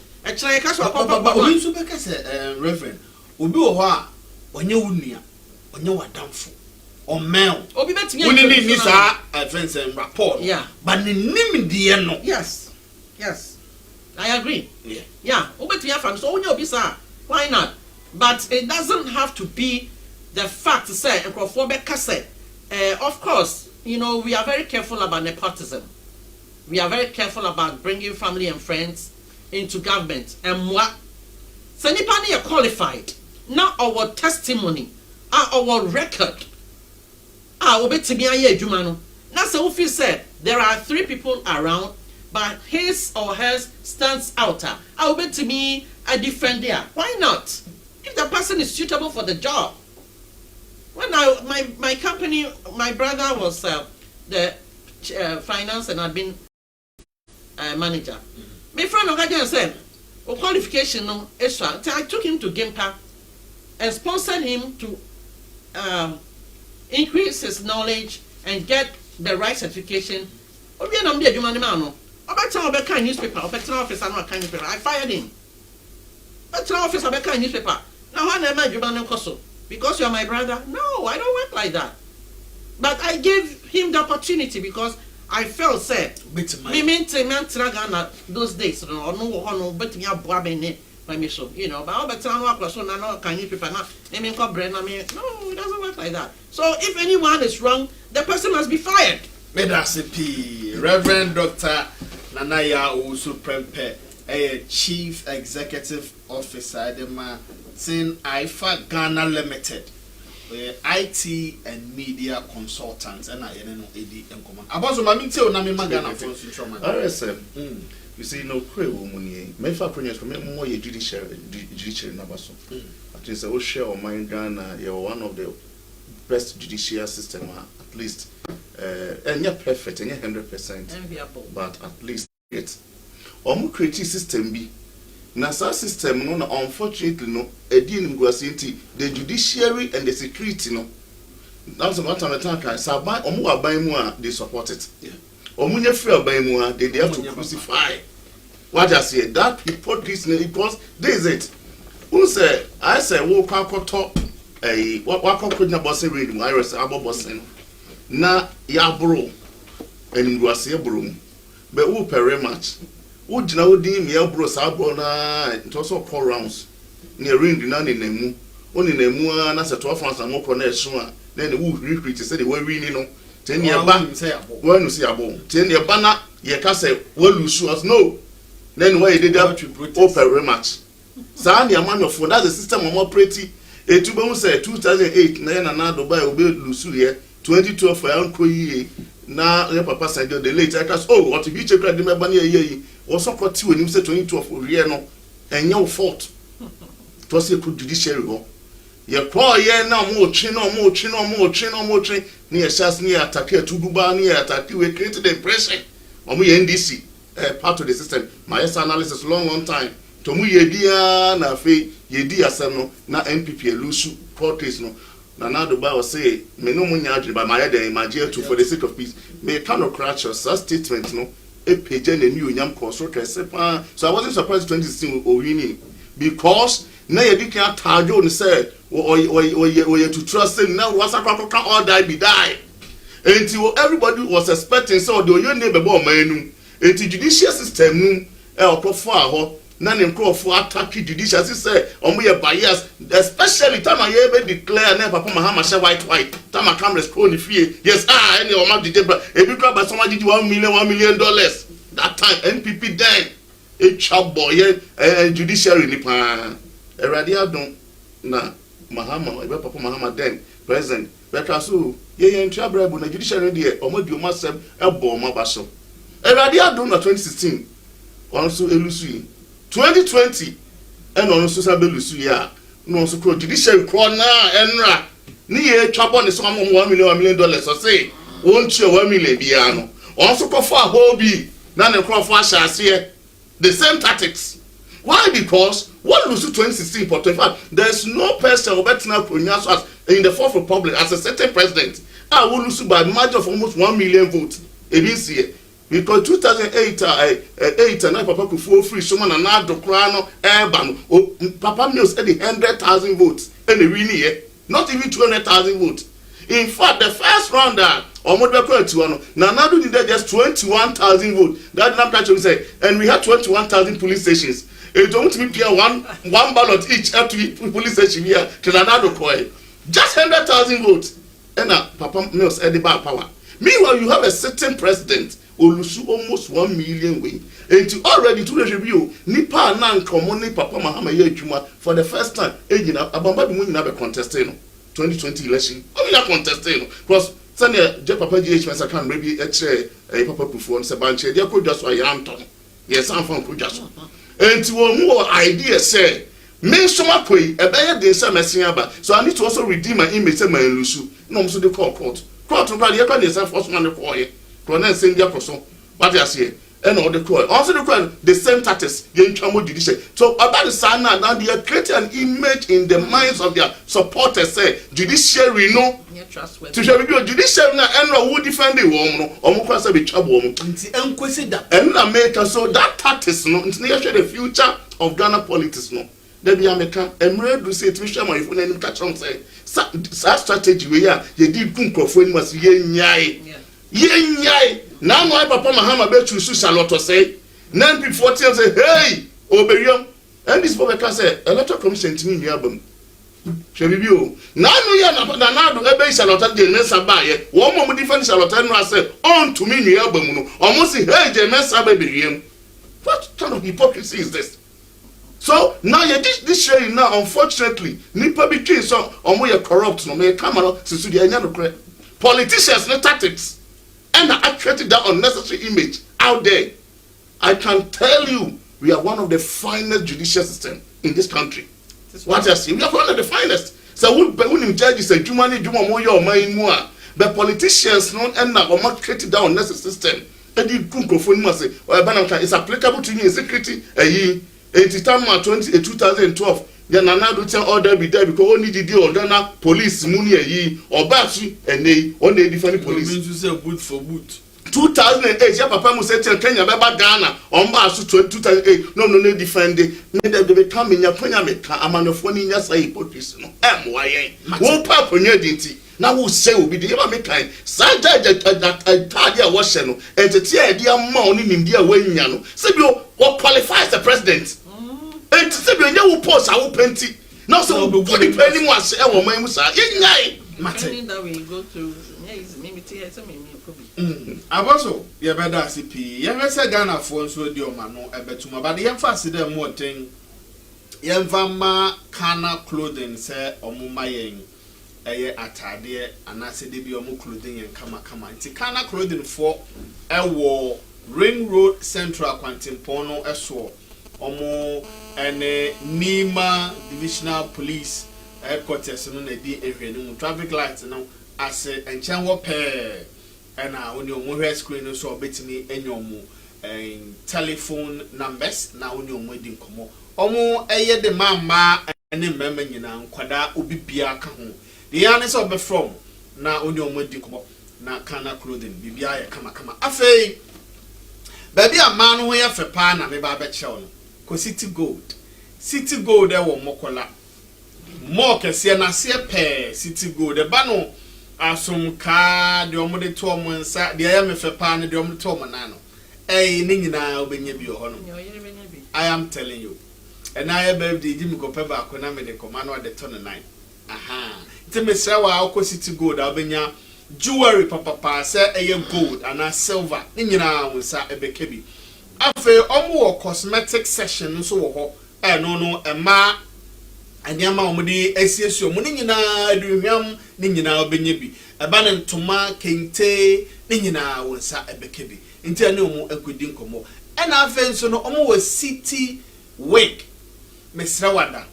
Reverend, Ubi Oha, when you unia, when you are downful, or male, or be better. We need this offense and rapport. Yeah, but the name the yes, I agree. Yeah, so why not? But it doesn't have to be. The fact to say, of course, you know, we are very careful about nepotism. We are very careful about bringing family and friends into government. And what? So, anybody are qualified. Now, our testimony, our record. Now, so if you said there are 3 people around, but his or hers stands out. I'll bet to me a different there. Why not? If the person is suitable for the job. When my company, my brother was the finance and admin manager. My friend Ogajan said, qualification no extra. I took him to Gimpa and sponsored him to increase his knowledge and get the right certification. Newspaper, I fired him. Newspaper. Now I because you are my brother? No, I don't work like that. But I gave him the opportunity because I felt sad. Those days, you know, but no, it doesn't work like that. So if anyone is wrong, the person must be fired. Reverend Dr. Nanaya Usu-Prempeh, Chief Executive Officer, Sin IFA Ghana Limited, IT and media consultants, and I know AD and command. About so, Mammy tell Nami Magana for RSM. You see, no cray woman, Mefa Prince from more judiciary Nabaso. At least I will share on my Ghana, you're one of the best judicial system, at least. And you're perfect, and you're 100%. Enviable. But at least it. Omu creative system be. NASA system no, unfortunately no, the judiciary and the security no. That's what I'm talking about. So omu abaimua they support it. Yeah. Omu nyefri abaimua they have to crucify. What I say that hypocrisy because this is it. Who say I say wo kwa top what na boss read mu Rsm abo boss na ya bro enimguase bro but who very much. Ujina udin me bro sabro na it also 4 rounds near ring na ne nemu oni nemu na se 12 rounds amoko na esu a then who recruit say the way winning no Ten year ban, when you see a bone. 10 year banner, ye can say, well, you show us no. Then why did that open very much? Sandy, a man of phone, that's the system of more pretty. A two say 2008, Nayan and Nado by obey Lusuria, 2012 for Uncle Ye. Now, your papa said the late actors, oh, what if you check out the Mabania ye? Also, got you when you said 2012 for Rieno, and your fault. It was a good judiciary go. Your call ye now more chin or more chin or more chin or more chin near Shas near attack here to Duba near attack. We created the impression on we NDC, part of the system. My analysis long time. To mu yedia na fe yedi asem no na MPP elusu court case no na do ba o say me no munya adwe ba my head imagine to for the sake of peace me kind of crash your statement no e page na ni onyam course kese pa. So I wasn't surprised 2016 o winning because na yedi kan tajo no say o to trust him now was akwa all die until everybody was expecting so the oyo neighbor bo manum enti judicial system nu e okofo aho na ne nkrofo attack judicial say omo ye bias especially time I ever declare na papa mahama she white time I come respond fie yes any o ma dide bra e bi kra ba so ma dide $1 million that time NPP then a chap boy judiciary ni pa erade adon na mahama e papa mahama then president better so ye ntua brabo na judiciary dey omo di omo asem e bo omo ba so erade adon na 2016 also elusu 2020 and on social belusu ya no so crow judiciary crow na enra ni ye twabo ne so am $1 million so say won tue $1 million bia no on so kofo ahobi na ne crofo ahase the same tactics. Why? Because what lose 2016 for 25 there's no person who better now as in the Fourth Republic as a certain president I will lose by a margin of almost 1 million votes ABC. Because 2008 and Papa could fall free someone and now the crown urban Papa Mills had 100,000 votes and the really not even 200,000 votes. In fact, the first round or more now do did just 21,000 votes. That number say, and we had 21,000 police stations. It don't be clear one ballot each up to police station here to another coin. Just 100,000 votes. And Papa Mills had the power. Meanwhile, you have a certain president olusu almost 1 million way. And already to review, Nipa nan common Papa Mahama Yejuma for the first time. Ejina Abamba bi munyi na be contesting 2020 election. We are contesting because send J Papa GH can maybe a Papa Pufo se banche dia ko just wa yanton. Yes, am from ko just. And to more idea say me soma koi e be ye dey say mesin aba. So I need to also redeem my image say my lusu. No so dey call court. Court no be dey say force man ko ye. Colonel Sendia Koso, what you say, and all the court. Also, the same tactics, judiciary. So, about the Sana, now they are creating an image in the minds of their supporters. Say, judiciary, no, to show you judiciary, and who defend the woman, or more cross be trouble. And America, so that tactics, no, it's near the future of Ghana politics, no. There be America, and Red will say to show my phone and catch on say, that strategy, we are, you did Kunko, was ye. Yay! Now my Papa Mahama bet you Charlotte say, none before say, hey, Oberium, and this boy can say, a lot of commission to me in the album. Shall we view? Now we are not to obey Charlotte, the Nessa Baye, one more different Charlotte, and I say, on to me in the album, almost hey, the Nessa baby. What kind of hypocrisy is this? So now you this sharing now, unfortunately, Nipa between so or more corrupt, no may come out to the end politicians, no tactics. And I created that unnecessary image out there. I can tell you, we are one of the finest judicial systems in this country. What I see, we are one of the finest. So when judges say, "Jumani, Juma moyo mai mua," but politicians don't end up or created that unnecessary system. And you couldn't say, "It's applicable to me in security." In 2012. Then another tell order be there because only the deal order police money or battery and they only different police. Means you say boot for boot. 2008, yeah, Papa Musa tell Kenya beba Ghana on basu 2008. No, defend it. May they become in your Kenya meka. I'm on the phone in your say hypocrisy. No, why? Won't papa on your dinty. Now who say will be the ever make kind. Side that Tadia Washano and the tear dear morning in India when Yano. Sebio, what qualifies the president? And to say you will post our penty. Now so body penny was our man was that we go to maybe Abaso, you better see P. You never said Ghana for so dear man, no, a betuma, but the emphasis them more thing. Yemvama kana clothing, say, or mumaying, a atade, and I said, they be omu clothing and kama. Kana clothing for a war, Ring Road Central Quantum Pono, a sword, omo, and Nima Divisional Police headquarters, and the traffic lights, no. I say and chanwo pair and on your mobile screen so bet me and your telephone numbers now on your wedding come omo eye de mama and remember you now kwada obi bia ka ho the honest of from now on your wedding come na kana clothing bibia ya kama afei baby a man who ya fe pa na me ba be che no ko city gold e wo mokola mo kese na se pe city gold e ba no asum ka de omode to omonsa de ya me fe pa ne de omode to omonano ni nyina obenya bi ho no I am telling you and I birthday Jimmy ko pe ba ko na me de komano de to 9 aha nti me sra wa akọ city gold obenya jewelry papa say gold and silver ni nyina wonsa ebeke bi afa omo cosmetic section nso wo ho no ema anyama omudi esiesu omu ni nyina aduhwam ni nyina obenye bi eba ne ntoma kente ni nyina wonsa ebeke bi nti ane omu akudi nkomo ena afa nso no omu wo city wig mesra wada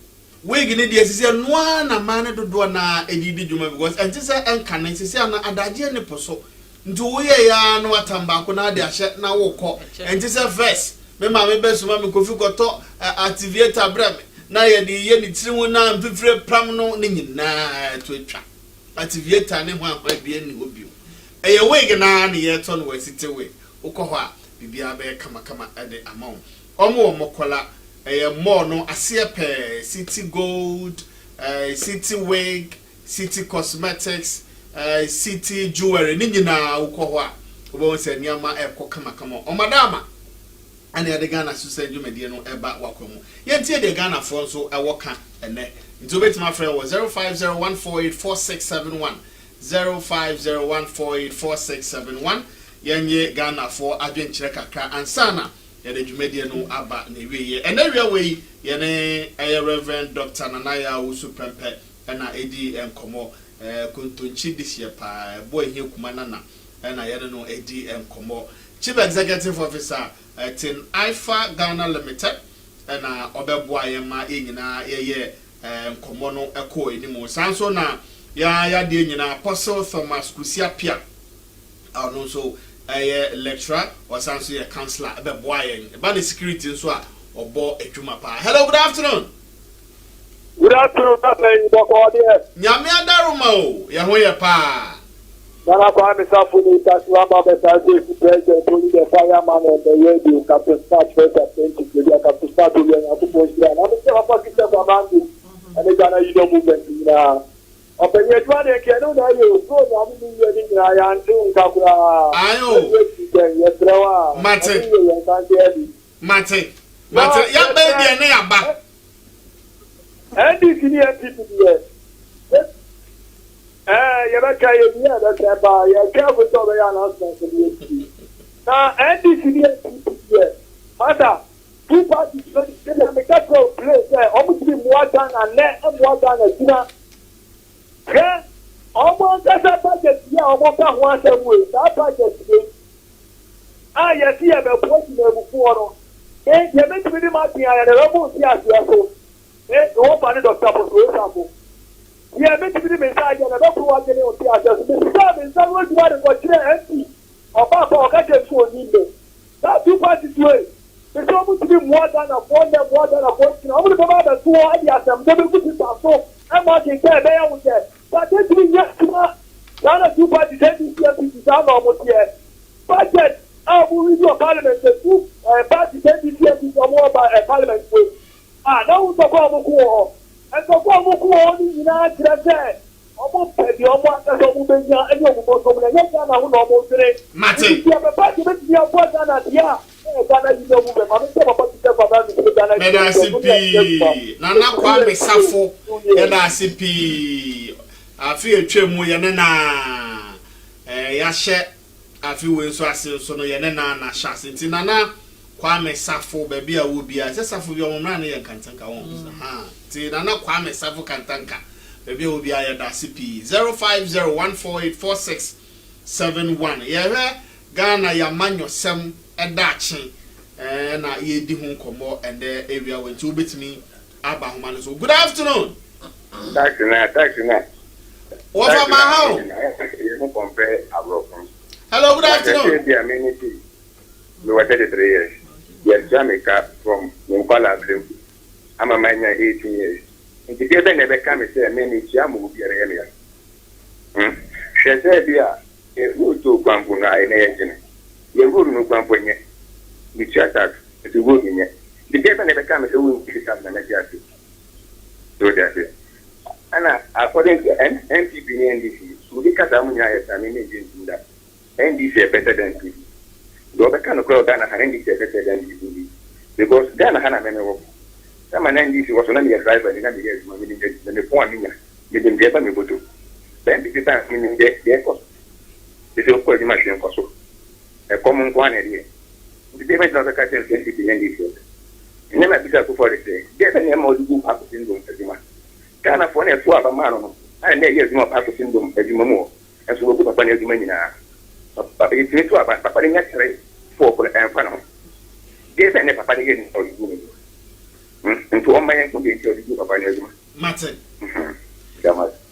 wig ni de esise noa na mane dodo na edidi dwuma because entise enka na esise na adaje ne poso nti wo ye ya no atamba ko na de ahye na wo ko entise verse me ma me besuma me kofi koto activator brem na ye de ye ni tirimu na mfifire pram no ni nyina to atwa activator ne ho ahwa bia ni obi eye wig na ne ye to no wasite we ukọ ho a bibia be kama ade amount omo mokola eye mo no ase pe city gold city wig city cosmetics city jewelry ni nyina ukọ ho a obo se niama ekọ kama o madama ane de Ghana susan dwumedie no eba wakwamu yentie de Ghana for so ewoka ene nti obetima friend was 0501484671 0501484671 yenye Ghana for adwenkyere kakra ansana ye de dwumedie no aba na wiye ene wiye ye Reverend Dr. Nanaya Usupempe na edi enkomo kontonchi dishie pa boy hie kuma nana na ye no edi enkomo Chief Executive Officer tin Ifa Ghana Limited na obeboa ye ma enyina ye enkomo no eko enimu sanso na ya de enyina Apostle Thomas Kusi-Appiah no so lecturer or sanso ye counselor obeboa ye ba the security so a obo adwuma pa. Hello, good afternoon. Good afternoon, Papa. Nyame adaruma o ye ho ye pa. Nana Kwame Safuni, Taslama, President, the fireman and the radio, Captain Start, Captain Start, and the Ghana Union movement. Open your one and can know that you go down in Mate, ya baby and ya and this senior people here. Yabaka, that's about your careful to the announcement. Now, and this senior people here. Mother, two parties, the capital place, almost more than a net and more than a dinner. Yeah, almost as a budget, yeah, almost once a week. That budget, you see, I'm a point before. And you meant to be my thing, I almost see as you are so. No one of Dr. Example. Yeah, meant to be the message, and I don't know what getting on the others. The someone who wanted to watch empty or Papa or Catcher for Nindo. That two parties way. There's almost to be more than a phone, more than a fortune. I'm going to go out and 2 ideas. I'm going to put it on so. I'm watching there, they are with that. But then to be yes, Ghana two parties, NDC, down almost here. Budget, I will read your parliament, the two parties, NDC, or more by a parliament way. Now we'll talk about war. And so, what will you not say? Almost petty, almost as a woman, and you're almost over the next time I will almost say, Matty, you have a party with your partner, yeah. Nana Kwame Safo, Rsm I feel Chemu Yanena, ya hye afi we so ase so no ye ne na hyase nti nana Kwame Safo baby a wo bia se Safo bi o mra na ye kantanka won ha ti nana Kwame Safo kantanka baby a wo bia ye da CP 0501484671 ye hwe Ghana ya manyosem edachi na ye di hu komo and area when to betimi aba homa no so good afternoon. Thank you. What am I how? Hello, good afternoon. We were 33 years. Yes, Jamaica from Mumpala. I'm a man 18 years. And together never come and say, many Jamu be area. She said, "Dear, if you do Pampuna in engine, you wouldn't know Pampunya. Which attack, if you would in it. Together never come and say, we'll pick up the Najati. So that's it. And according to NTP and NDC, we look at Amunia as an agent that NDC is better than PDP. The kind of crowd Ghana had NDC better than PDP. Because Ghana had a memo. Some NDC was only a driver in the years when the point you didn't get me to. Then the time meaning their cost. This is of course the machine cost. A common quantity. The payment of the cattle NDC and NDC. You never pick up for the day. Get any more to do up in the Ghana for a 12 man, and there is more Paco syndrome as you more, as we will put upon your dominion. But it's to about Papa actually for and Fano. There's any Papa again for you. And to all my uncle, you do upon your Martin.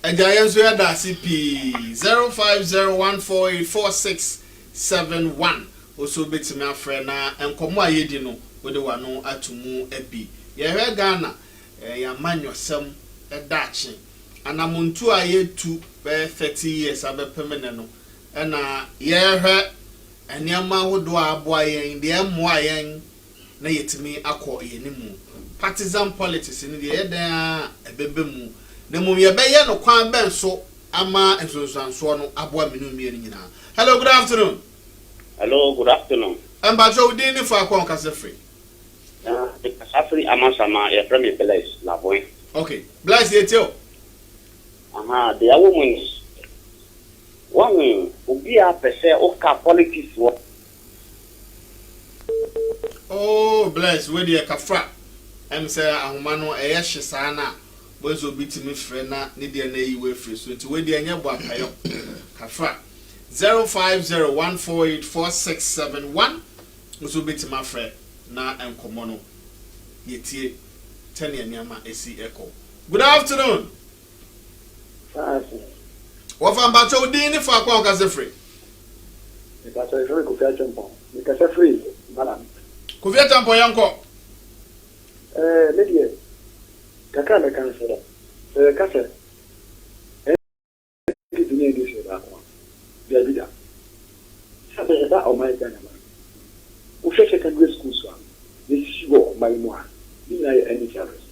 And I answer that CP 0501484671. Also, bits my friend and come my yedino with the one no atumu ebi. You hear Ghana, ya man yourself. Edachi anamuntu aye 30 years abepemene no na ye hwe eniama hodo aboa yen de emmoa yen na yetimi akọ yenimu partisan politics ni de yedan ebebemu na mum ye beye no kwan ben so ama ensonsanso no aboa menu mie ni nyina. Hello, good afternoon. Hello, good afternoon. Embajo udi ni fa kwa nkase free. The Kasafri Amasama ya Premier Blaise la boy. Okay, Blaise yetio. The woman is one ubia pese oka politics wo. Oh, Blaise we dey kafra. Em say ahoma no eye hye saa na bozo bitimi frɛ na ne de na yiwe frɛ so nti we dey anya bo akayo. Kafra 0501484671 bozo bitimi frɛ na enkomo no yetie tani anyama esi echo. Good afternoon. What from Bacho Dini for a Casa free? Because I very good jump. Because I free, madam. Kuvia Tampo Yanko. Lydia. Kakana cancer. Cassa. It's the English that one. The Vida. Something that on my Ghana. Usha secondary school swam. This is my moi. Deny any challenge.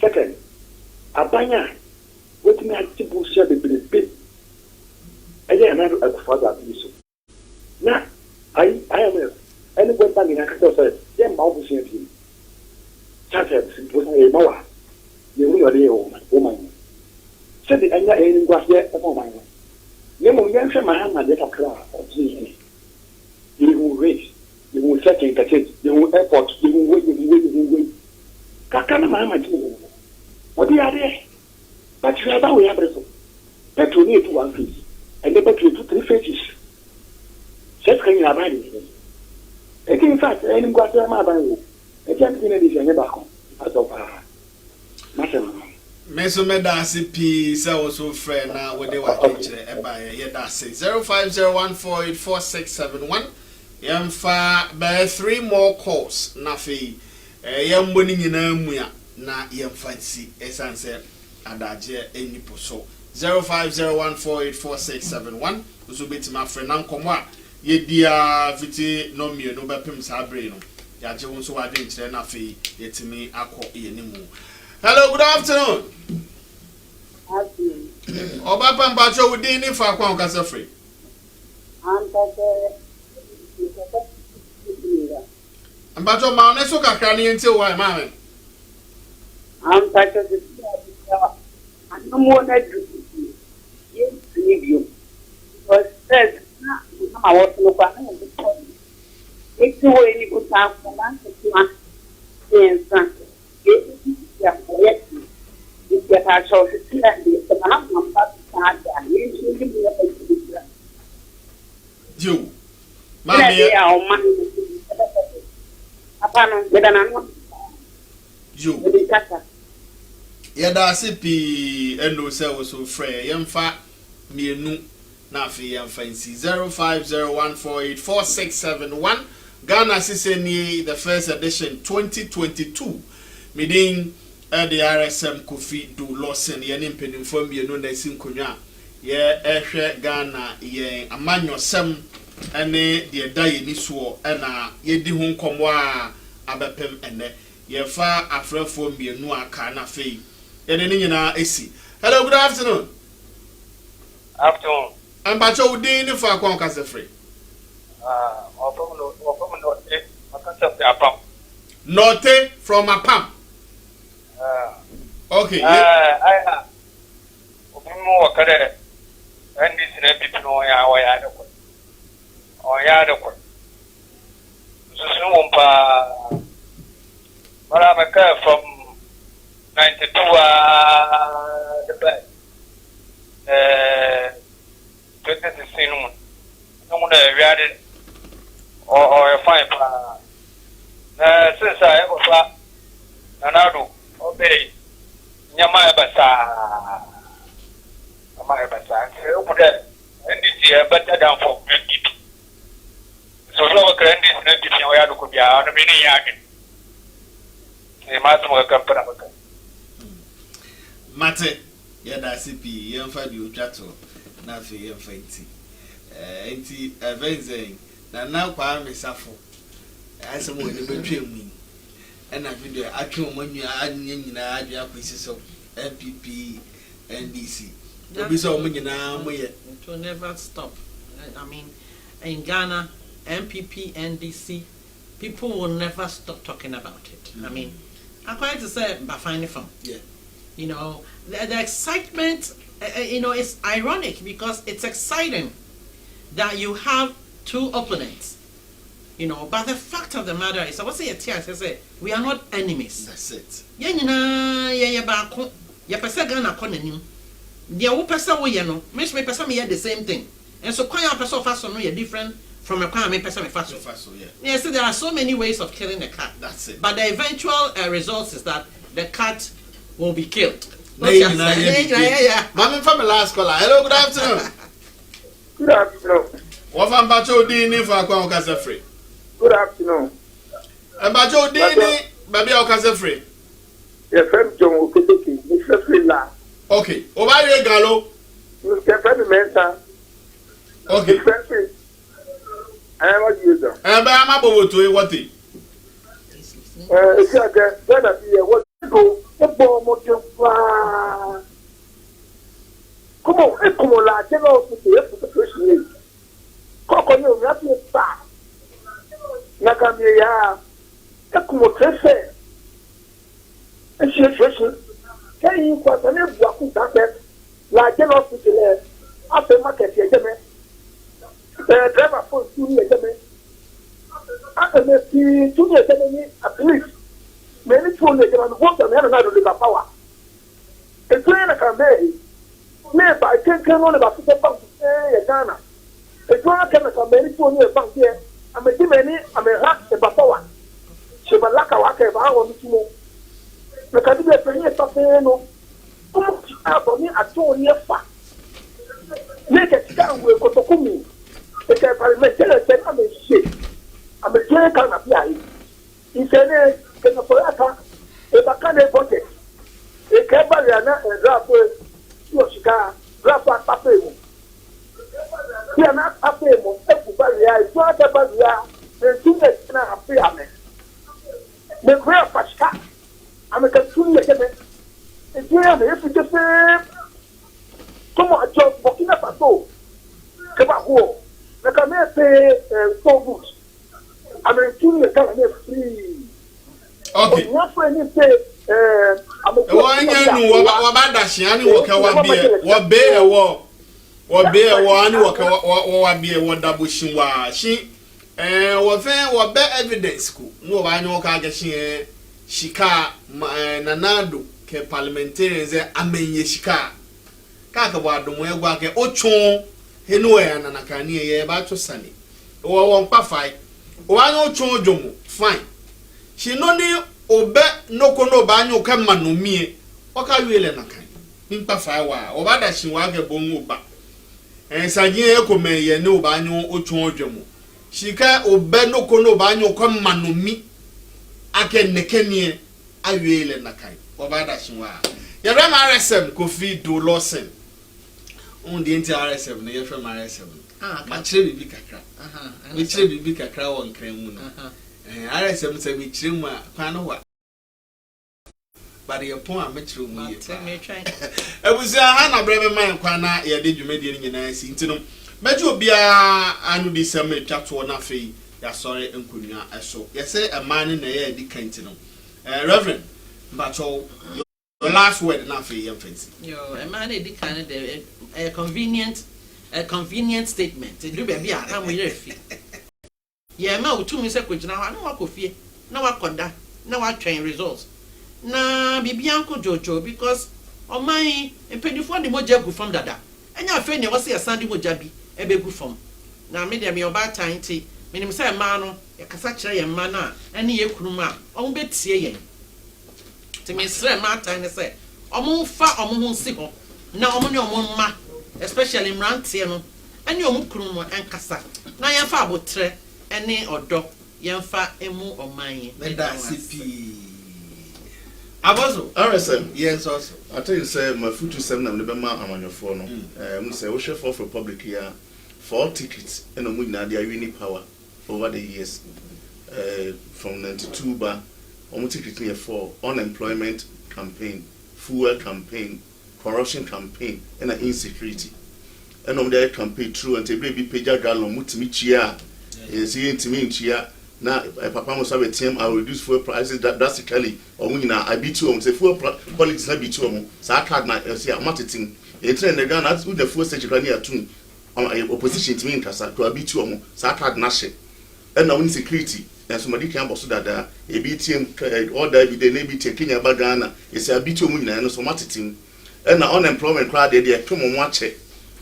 Second, Appiah, what me at the bush shall be big. I dare not a father of this. Now, I am anyone back in a cattle said, then mouth is him. Chatted was a mower. You will be a woman. Said the anger in was there upon my one. Nemo Yansha Mahama get a crowd of Jesus. You will race, you will set in the you will airport, you will wait. Kakana Mahama. What do you there? But you have a way of it. That will need one piece, and the battery to 3 faces. Just can you have it? In fact, I didn't go to my Bible. I can't see anything about as of Mesomeda CP so so friend now with the watch by yeah 0501484671 yamfa by 3 more calls na fi yamboni nyina mua na yamfansi esanse adaje enipo so 0501484671 uso betima friend na nkomo a yedia fiti no mienu bepem sabre no yaje won so wade nkire na fi yetimi akọ yenimu. Hello, good afternoon. Oba Pambacho wudi ni fa kwa nkasa free. Ambacho ma one so kakra ni enti wa ma me. Ampacho anu mo na du. Yes, video. Because Yes, I was looking at it's the way you put out the land to yes, if you have chosen to let the man you mammy you yada sipi endo se wo so frɛ yɛmfa mienu na afi yɛmfa nsi 0501484671 Ghana Siseni the first edition 2022 meeting at the Rsm Doe Lawson yɛne mpanyimfo mienu na esi nkonwa yɛ ɛhwɛ Ghana yɛ amanyo sem ɛne de da yɛ ni so ɛna yɛdi ho nkɔmɔ a abɛpem ɛnɛ yɛfa afrɛfo mienu aka na fei yɛde ne nyinaa esi. Hello, good afternoon. Afternoon. I'm Bacho Udin for a concasse free. Norte from a pump. Okay. I have more cadet. And this is a bit no adequate. Or adequate. So, but I'm a girl from 92 the best. 2016 no mo we had or a fine plan. Since I ever flat Nanado obey Nyamaya Basa Amaya Basa and this year better than for it. So lower grandis and everything we had to be out of many yakin. The master will come to Mate yada sipi yemfa di otwato na fe yemfa enti evenzen na kwa mesafo asem wo ni betwemu na video atwe mo nwa anya nyina adwe akwisi so MPP NDC obi so mo nyina mo ye it will never stop. I mean, in Ghana, MPP NDC, people will never stop talking about it. I mean, I'm going to say Bafani Farm. Yeah. You know, the excitement, you know, it's ironic because it's exciting that you have two opponents, you know, but the fact of the matter is, I was say, we are not enemies. That's it. The same thing. And so, different from a crime person. Yes, so there are so many ways of killing the cat. That's it. But the eventual result is that the cat will be killed. Mama from the last caller. Hello, good afternoon. Good afternoon. What from Bacho Dini for a Casa Free? Good afternoon. And Bacho Dini, Baby Casa Free. Your friend John Oketeki, Mr. Frilla. Okay. Obaye Gallo. Mr. Friend Mensa. Okay. Mr. I am a user. And I'm about to what it. It's a better be a what go. Come on, come on, la tell us to the question. Coco, you have to start. Nakamia, Ekumo Trefe. And she question. Can you quite a name walking that? Like tell us to the after market, the driver for 2 years. After the 2 years, at least. Many people they can vote and have another power. It's when I can make by 10 on about 50 pounds to say Ghana. It's when I can make many people near bank here. I'm a many, I'm a hack the power. She will lack a waka if I want to know. The candidate for here, Sapeno, for me, I told you, make a stand with Kotokumi. It's a parliament, I'm a shit. I'm a jail kind of guy. He said, if I can't vote it, a cabana and rap with Yoshika, rap at Papemo. We are not Papemo, everybody, it's not a barrier, and 2 days and a half. The great Pashka, I'm a consumer. It's here, if you just say, come on, John Burkina Faso, come on, the Canadian say, so good. I'm a junior Canadian free. Okay. What when you say, I'm a Wabanda Shiani walk a war. Obe wani wa be wonderful shinwa shi wo fe wo be evidence ku no wa nyo ka ga shi shika nanado ke parliamentarians amenye shika ka ka bo adomo egwa ke ochon henu ya nanaka ni ye ba to sani wo won pa fai wa nyo ochon ojomo fine shi no ni obe noko no ba nyo ka manomie o ka wiele nakan ni pa fai wa o ba da shinwa ga bonwo ba sanye ekome ye ne obanyo ochon odwemo shika obe no ko no obanyo ko manomi ake nekenie awiele nakai obada shinwa ya rama Rsm Kofi Doe Lawson on the RSM ne ye from RSM ma chire bibi kakra we chire bibi kakra won kran mu no RSM say we chire mu kwano wa but your point am chire mu ye ebusia ha na brebe man kwana ye de dwumade ni nyina si ntino meje obia anu di sema twato na fei ya sori enkunua eso ye say a man na ye di kantino reverend Bacho, your last word na fei yem fancy yo a man di kan de a convenient statement do be bia na mo yere fi ye ma utumi se kwagina ha na wakofie na wakoda na watwen results na bibia nko jojo because oman empedifo de moja gu from dada enya afa ne wose yasande moja bi ebe gu from na me de me oba tanti menim say ma no ye kasa kire ye ma na ene ye kunum a omo betie yen ti me sre ma tan ne say omo fa omo ho si ho na omo ne omo ma especially mrantie no ene omo kunum enkasa na ye fa abotre ene odo ye fa emu oman ye da CP Abazo RSM yes also I tell you say my future seminar never ma amanyofo no say we share for public here 4 tickets and we na their winning power over the years from 92 ba ticket here for unemployment campaign, fuel campaign, corruption campaign and insecurity and their campaign through and baby page galon mutimi chia see intimi chia na papa must have a team I will reduce fuel prices drastically or we na I beat you say fuel politics na beat you so I card na say marketing e trend the Ghana with the fuel station near tune opposition to me kasa to beat you so I card na she and now insecurity and somebody can boss that e beat him order every day na beat Kenya ba Ghana e say beat you na no so marketing and na unemployment crowd dey come on watch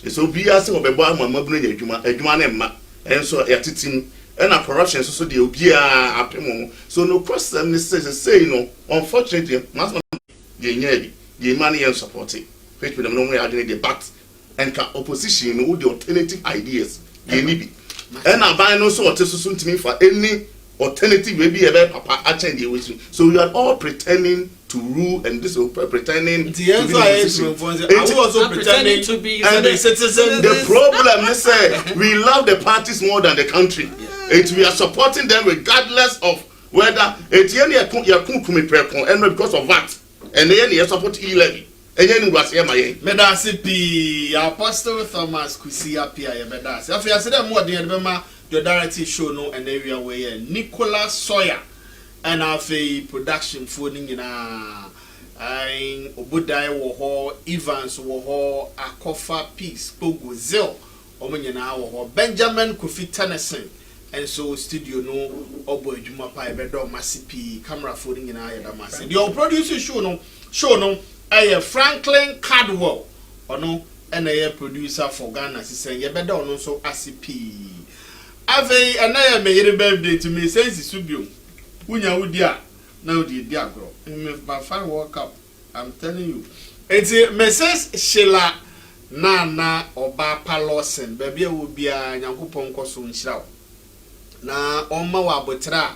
so be as we be boy mama buru adwuma na emma and so yatitim and a corruption so the obia apemo so no question this say no unfortunately must the nyabi the money and support it which we don't know where the back and opposition with the alternative ideas the nibi and a buy no so what so to me for any alternative maybe a papa actually the way so we are all pretending to rule and this pretending I also pretending to be a citizen. The problem is we love the parties more than the country. We are supporting them regardless of whether it's any and because of that and then support e-levy and then was here my Medasi Apostle Thomas Kusi-Appiah Medasi after I said more the directive show no and area where Nicholas Sawyer and a production phoning in Obudai wo Evans wo Akofa Peace Pogo Zil Omanyana wo Benjamin Kofi Tennyson and so studio no Obo Juma Pai Bedo Masipi camera phoning in Ayadamasi the producer show no Franklin Cardwell or no and a producer for Ghana saying ye bedo no so ACP Ave anaya me yere birthday to me sense subio Unya udia na udi diagro. My fan walk up. I'm telling you. It's Mrs. Sheila na oba Lawson. Baby will be a Yankupon Koso nshiraw. Na oma wa botra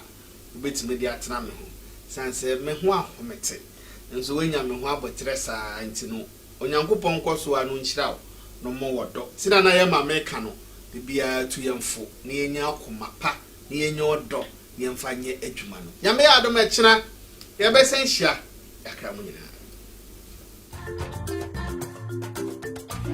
ubetime dia tena me ho. Sanse me ho ahomete. Nso wenya me ho abotre sa ntino. Onyankopon Koso anu nshiraw no mo wodo. Sina na ye ma me ka no. Bibia tu yemfo. Na yenya akoma pa. Na yenya odo. Yemfanye adwuma no nyame ya adom akira yebesen hia yakra mu nyina